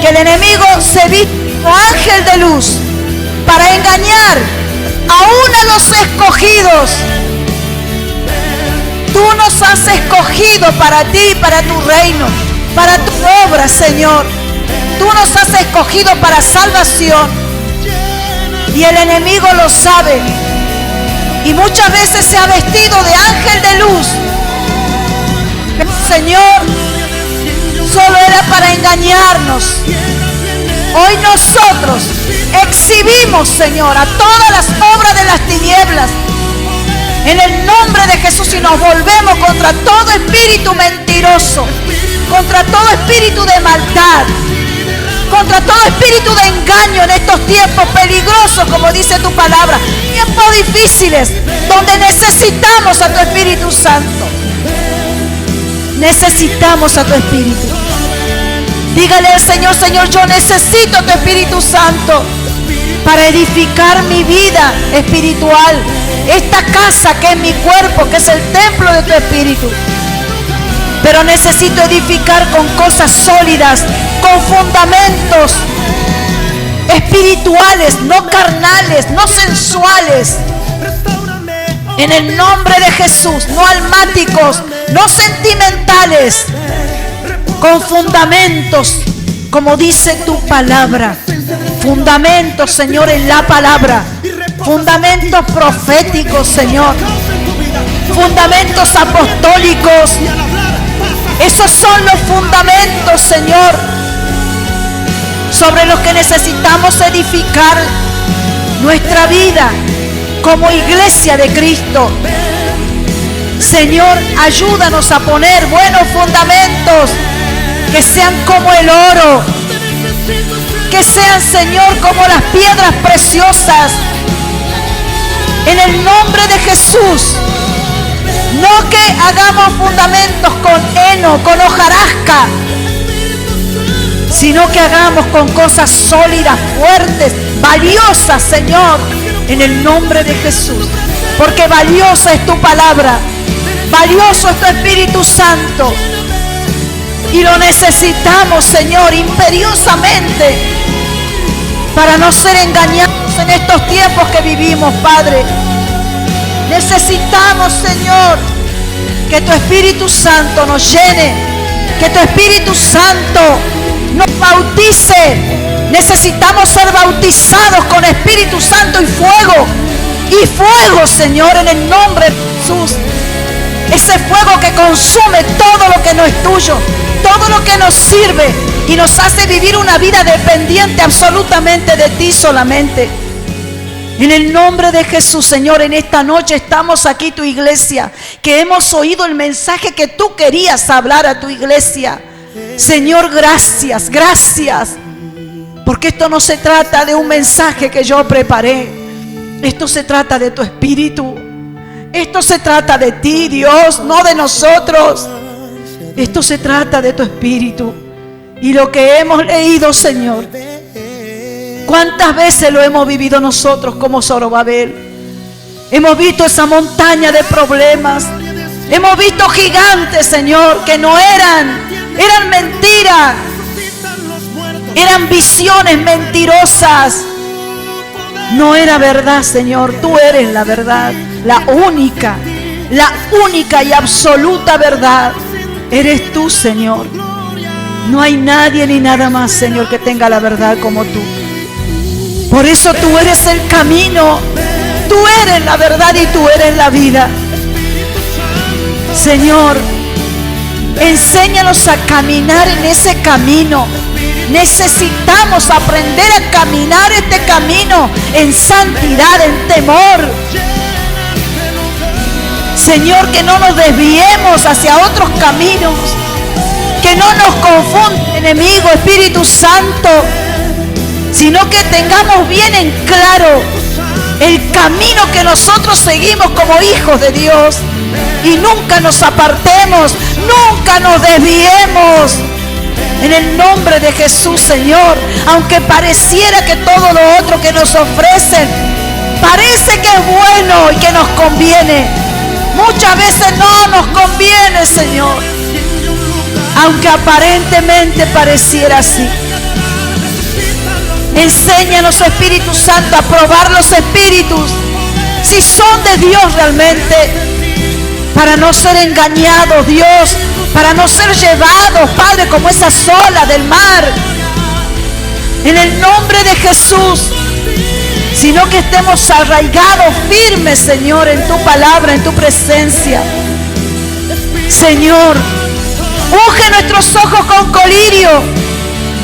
que el enemigo se viste como ángel de luz para engañar aún a los escogidos. Tú nos has escogido para ti, para tu reino, para tu obra, Señor. Tú nos has escogido para salvación. Y el enemigo lo sabe. Y muchas veces se ha vestido de ángel de luz. Pero, Señor, solo era para engañarnos. Hoy nosotros exhibimos, Señor, a todas las obras de las tinieblas en el nombre de Jesús, y nos volvemos contra todo espíritu mentiroso, contra todo espíritu de maldad, contra todo espíritu de engaño en estos tiempos peligrosos, como dice tu palabra, tiempos difíciles donde necesitamos a tu Espíritu Santo. Necesitamos a tu Espíritu. Dígale al Señor: Señor, yo necesito tu Espíritu Santo para edificar mi vida espiritual, esta casa que es mi cuerpo, que es el templo de tu Espíritu. Pero necesito edificar con cosas sólidas, con fundamentos espirituales, no carnales, no sensuales. En el nombre de Jesús, no almáticos, no sentimentales, con fundamentos, como dice tu palabra. Fundamentos, Señor, en la palabra. Fundamentos proféticos, Señor. Fundamentos apostólicos. Esos son los fundamentos, Señor, sobre los que necesitamos edificar nuestra vida como iglesia de Cristo. Señor, ayúdanos a poner buenos fundamentos, que sean como el oro, que sean, Señor, como las piedras preciosas, en el nombre de Jesús. No que hagamos fundamentos con heno, con hojarasca, sino que hagamos con cosas sólidas, fuertes, valiosas, Señor, en el nombre de Jesús. Porque valiosa es tu palabra, valioso es tu Espíritu Santo, y lo necesitamos, Señor, imperiosamente, para no ser engañados en estos tiempos que vivimos, Padre. Necesitamos, Señor, que tu Espíritu Santo nos llene, que tu Espíritu Santo nos bautice. Necesitamos ser bautizados con Espíritu Santo y fuego, Señor, en el nombre de Jesús. Ese fuego que consume todo lo que no es tuyo, todo lo que nos sirve y nos hace vivir una vida dependiente absolutamente de ti solamente. En el nombre de Jesús, Señor, en esta noche estamos aquí, tu iglesia, que hemos oído el mensaje que tú querías hablar a tu iglesia. Señor, gracias, gracias. Porque esto no se trata de un mensaje que yo preparé. Esto se trata de tu Espíritu. Esto se trata de ti, Dios, no de nosotros. Esto se trata de tu Espíritu. Y lo que hemos leído, Señor, ¿cuántas veces lo hemos vivido nosotros como Zorobabel? Hemos visto esa montaña de problemas. Hemos visto gigantes, Señor, que no eran mentiras. Eran visiones mentirosas. No era verdad, Señor. Tú eres la verdad, la única y absoluta verdad. Eres tú, Señor. No hay nadie ni nada más, Señor, que tenga la verdad como tú. Por eso tú eres el camino, tú eres la verdad y tú eres la vida. Señor, enséñanos a caminar en ese camino. Necesitamos aprender a caminar este camino en santidad, en temor. Señor, que no nos desviemos hacia otros caminos, que no nos confunda el enemigo, Espíritu Santo, sino que tengamos bien en claro el camino que nosotros seguimos como hijos de Dios, y nunca nos apartemos, nunca nos desviemos. En el nombre de Jesús, Señor, aunque pareciera que todo lo otro que nos ofrecen parece que es bueno y que nos conviene, muchas veces no nos conviene, Señor, aunque aparentemente pareciera así. Enséñanos, Espíritu Santo, a probar los espíritus, si son de Dios realmente, para no ser engañados, Dios, para no ser llevados, Padre, como esas olas del mar, en el nombre de Jesús, sino que estemos arraigados, firmes, Señor, en tu palabra, en tu presencia. Señor, unge nuestros ojos con colirio,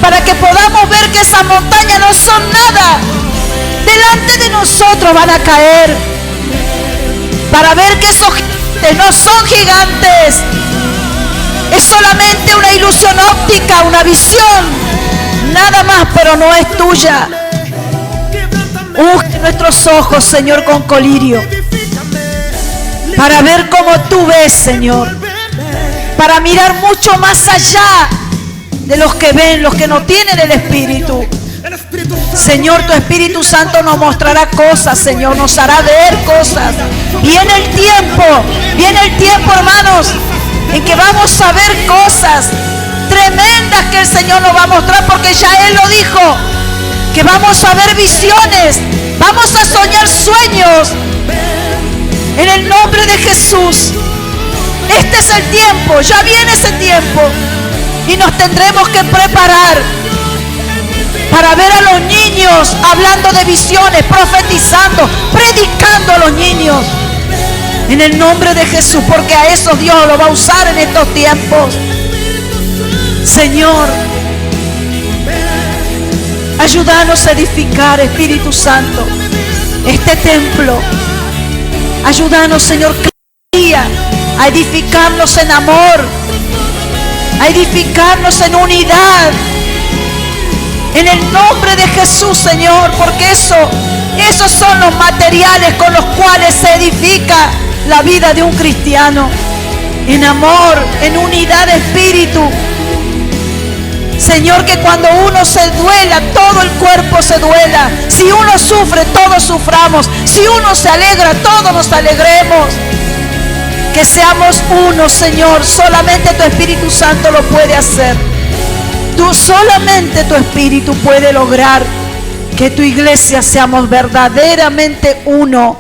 para que podamos ver que esas montañas no son nada, delante de nosotros van a caer, para ver que esos gigantes no son gigantes, es solamente una ilusión óptica, una visión, nada más, pero no es tuya. Unge nuestros ojos, Señor, con colirio, para ver como tú ves, Señor, para mirar mucho más allá de los que ven, los que no tienen el Espíritu. Señor, tu Espíritu Santo nos mostrará cosas, Señor, nos hará ver cosas. Viene el tiempo, hermanos, en que vamos a ver cosas tremendas que el Señor nos va a mostrar, porque ya Él lo dijo, que vamos a ver visiones, vamos a soñar sueños, en el nombre de Jesús. Este es el tiempo, ya viene ese tiempo, y nos tendremos que preparar para ver a los niños hablando de visiones, profetizando, predicando a los niños, en el nombre de Jesús, porque a eso Dios lo va a usar en estos tiempos. Señor, ayúdanos a edificar, Espíritu Santo, este templo. Ayúdanos, Señor, cada día a edificarnos en amor, a edificarnos en unidad, en el nombre de Jesús, Señor, porque esos son los materiales con los cuales se edifica la vida de un cristiano, en amor, en unidad de espíritu. Señor, que cuando uno se duela, todo el cuerpo se duela. Si uno sufre, todos suframos. Si uno se alegra, todos nos alegremos. Que seamos uno, Señor. Solamente tu Espíritu Santo lo puede hacer. Solamente tu Espíritu puede lograr que tu iglesia seamos verdaderamente uno,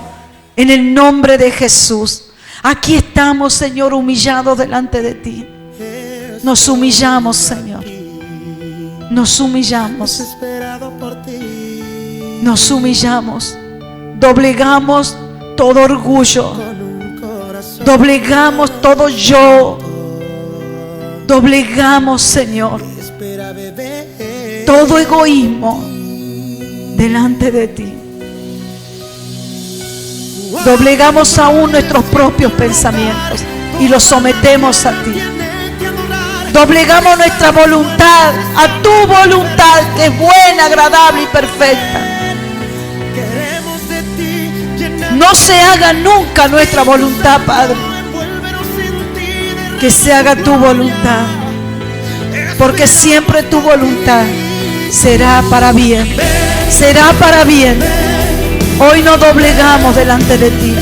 en el nombre de Jesús. Aquí estamos, Señor, humillados delante de ti. Nos humillamos, Señor. Nos humillamos. Nos humillamos. Doblegamos todo orgullo. Doblegamos todo yo. Doblegamos, Señor, todo egoísmo delante de ti. Doblegamos aún nuestros propios pensamientos y los sometemos a ti. Doblegamos nuestra voluntad a tu voluntad, que es buena, agradable y perfecta. No se haga nunca nuestra voluntad, Padre, que se haga tu voluntad, porque siempre tu voluntad será para bien, será para bien. Hoy nos doblegamos delante de ti,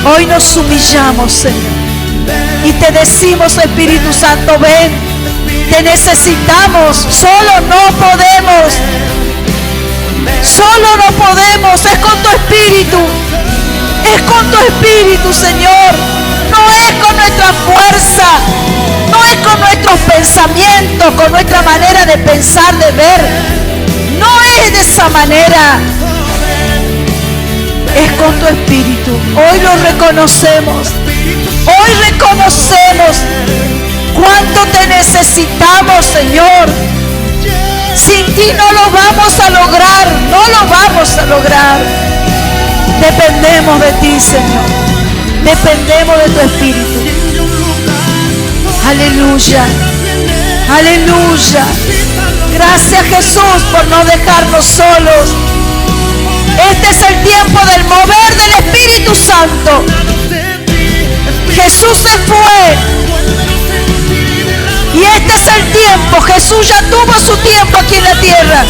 hoy nos humillamos, Señor, y te decimos, Espíritu Santo, ven, te necesitamos, solo no podemos, es con tu Espíritu, es con tu Espíritu, Señor. No es con nuestra fuerza, no es con nuestros pensamientos, con nuestra manera de pensar, de ver. No es de esa manera. Es con tu Espíritu. Hoy lo reconocemos. Hoy reconocemos cuánto te necesitamos, Señor. Sin ti no lo vamos a lograr, no lo vamos a lograr. Dependemos de ti, Señor. Dependemos de tu Espíritu. Aleluya. Aleluya. Gracias, Jesús, por no dejarnos solos. Este es el tiempo del mover del Espíritu Santo. Jesús se fue. Y este es el tiempo. Jesús ya tuvo su tiempo aquí en la tierra.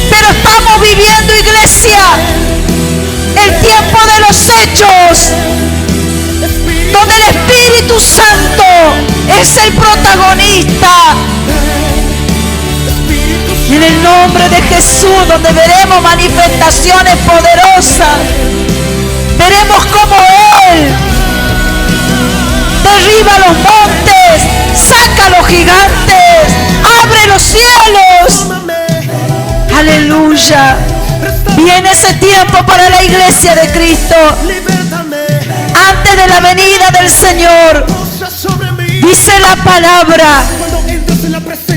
Pero estamos viviendo, iglesia, el tiempo de los hechos, donde el Espíritu Santo es el protagonista. En el nombre de Jesús, donde veremos manifestaciones poderosas. Veremos cómo Él derriba los montes, saca a los gigantes, abre los cielos. Aleluya. Viene ese tiempo para la iglesia de Cristo. Antes de la venida del Señor, dice la palabra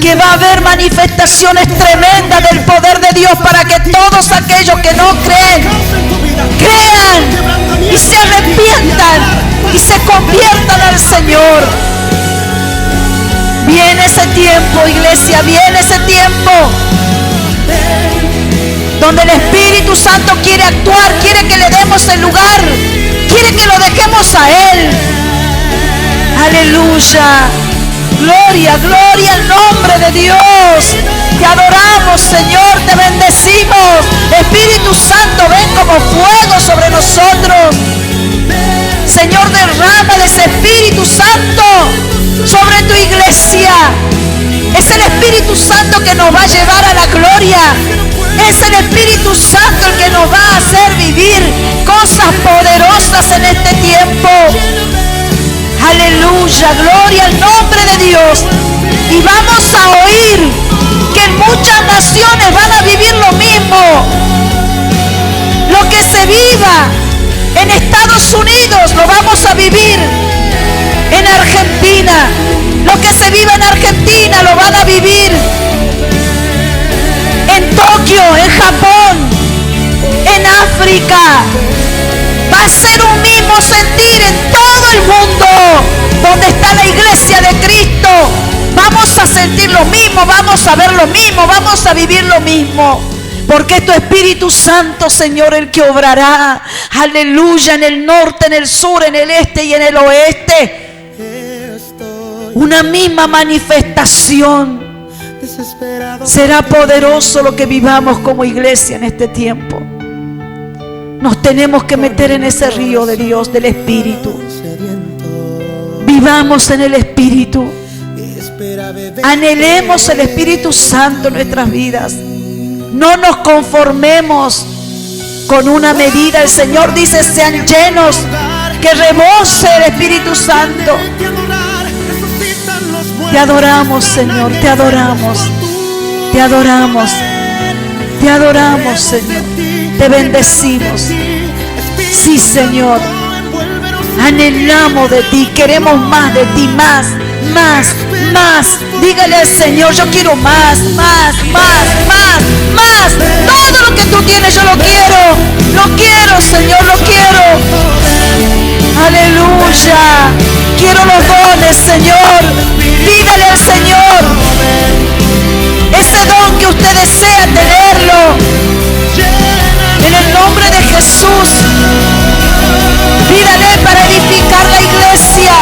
que va a haber manifestaciones tremendas del poder de Dios para que todos aquellos que no creen, crean y se arrepientan y se conviertan al Señor. Viene ese tiempo, iglesia, viene ese tiempo donde el Espíritu Santo quiere actuar, quiere que le demos el lugar, quiere que lo dejemos a Él. Aleluya. Gloria, gloria al nombre de Dios. Te adoramos, Señor, te bendecimos. Espíritu Santo, ven como fuego sobre nosotros. Señor, derrama de ese Espíritu Santo sobre tu iglesia. Es el Espíritu Santo que nos va a llevar a la gloria. Es el Espíritu Santo el que nos va a hacer vivir cosas poderosas en este tiempo. Aleluya, gloria al nombre de Dios. Y vamos a oír que en muchas naciones van a vivir lo mismo. Lo que se viva en Estados Unidos lo vamos a vivir en Argentina. Lo que se viva en Argentina lo van a vivir en Tokio, en Japón, en África. Va a ser un mismo sentir en todo el mundo. Donde está la iglesia de Cristo, vamos a sentir lo mismo, vamos a ver lo mismo, vamos a vivir lo mismo. Porque es tu Espíritu Santo, Señor, el que obrará. Aleluya, en el norte, en el sur, en el este y en el oeste. Una misma manifestación. Será poderoso lo que vivamos como iglesia en este tiempo. Nos tenemos que meter en ese río de Dios, del Espíritu. Vivamos en el Espíritu. Anhelemos el Espíritu Santo en nuestras vidas. No nos conformemos con una medida. El Señor dice: sean llenos, que rebose el Espíritu Santo. Te adoramos, Señor, te adoramos. Te adoramos. Te adoramos, Señor. Te bendecimos. Sí, Señor. Anhelamos de ti, queremos más de ti, más. Dígale al Señor: yo quiero más. Todo lo que tú tienes yo lo quiero, Señor, lo quiero. Aleluya. Quiero los dones, Señor. Pídale al Señor ese don que usted desea tenerlo. En el nombre de Jesús. Pídale para edificar la iglesia.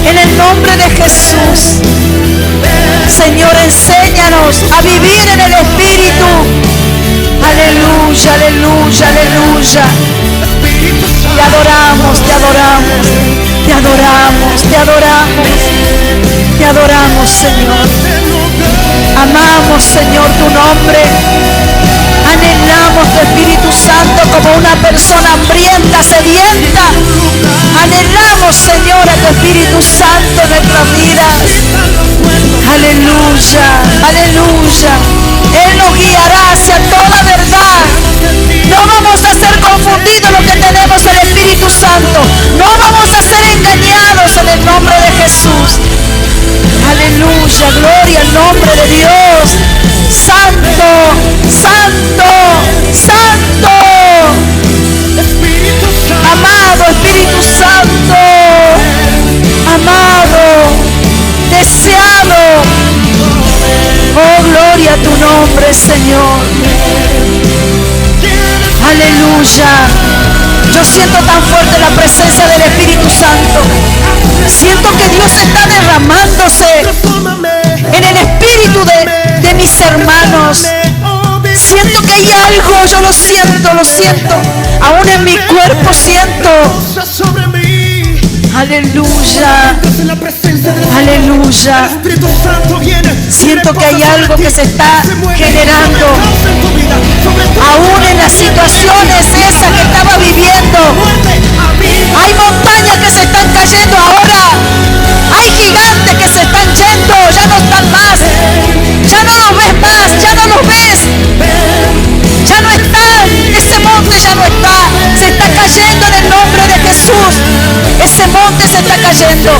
En el nombre de Jesús. Señor, enséñanos a vivir en el Espíritu. Aleluya, aleluya, aleluya. Te adoramos, te adoramos. Te adoramos, te adoramos. Te adoramos, Señor. Amamos, Señor, tu nombre. Anhelamos tu Espíritu Santo como una persona hambrienta, sedienta. Anhelamos, Señor, a tu Espíritu Santo en nuestras vidas. Aleluya, aleluya. Él nos guiará hacia toda verdad. No vamos a ser confundidos lo que tenemos el Espíritu Santo. No vamos a ser engañados en el nombre de Jesús. Aleluya, gloria al nombre de Dios. Santo, santo, santo. Amado Espíritu Santo. Amado, deseado. Oh, gloria a tu nombre, Señor. Aleluya. Yo siento tan fuerte la presencia del Espíritu Santo. Siento que Dios está derramándose en el espíritu de mis hermanos. Siento que hay algo, yo lo siento. Aún en mi cuerpo siento Aleluya. Aleluya. Siento que hay algo que se está generando aún en las situaciones esas que estaba viviendo. Hay montañas que se están cayendo ahora. Hay gigantes que se están yendo. Ya no están más. Ya no los ves más. Ya no los ves. Ya no están. Ese monte ya no está. Se está cayendo en el nombre de Jesús. Ese monte se está cayendo.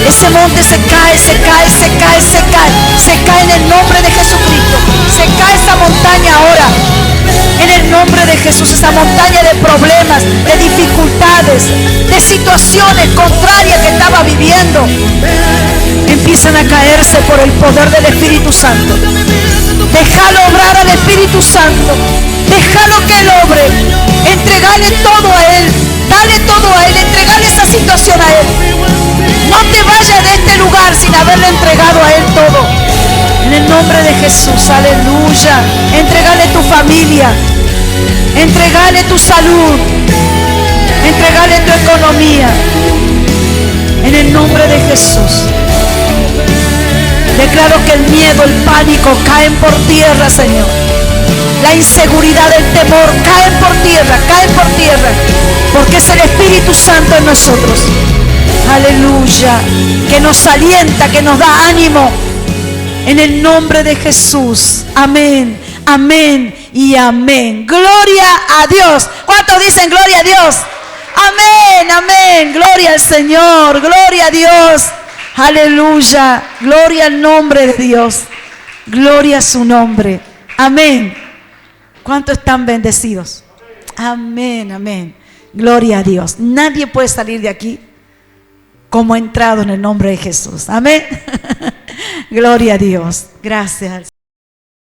Ese monte se cae, se cae, se cae, se cae. Se cae en el nombre de Jesucristo. Se cae esa montaña ahora. En el nombre de Jesús, esa montaña de problemas, de dificultades, de situaciones contrarias que estaba viviendo, empiezan a caerse por el poder del Espíritu Santo. Déjalo obrar al Espíritu Santo. Déjalo que Él obre. Entregale todo a Él. Dale todo a Él. Entregale esa situación a Él. No te vayas de este lugar sin haberle entregado a Él todo. En el nombre de Jesús, aleluya. Entregale tu familia. Entregale tu salud. Entregale tu economía. En el nombre de Jesús. Declaro que el miedo, el pánico caen por tierra, Señor. La inseguridad, el temor caen por tierra, porque es el Espíritu Santo en nosotros. Aleluya. Que nos alienta, que nos da ánimo. En el nombre de Jesús. Amén, amén y amén. Gloria a Dios. ¿Cuántos dicen gloria a Dios? Amén, amén. Gloria al Señor, gloria a Dios. Aleluya. Gloria al nombre de Dios. Gloria a su nombre. Amén. ¿Cuántos están bendecidos? Amén, amén. Gloria a Dios. Nadie puede salir de aquí como ha entrado en el nombre de Jesús. Amén. Gloria a Dios. Gracias.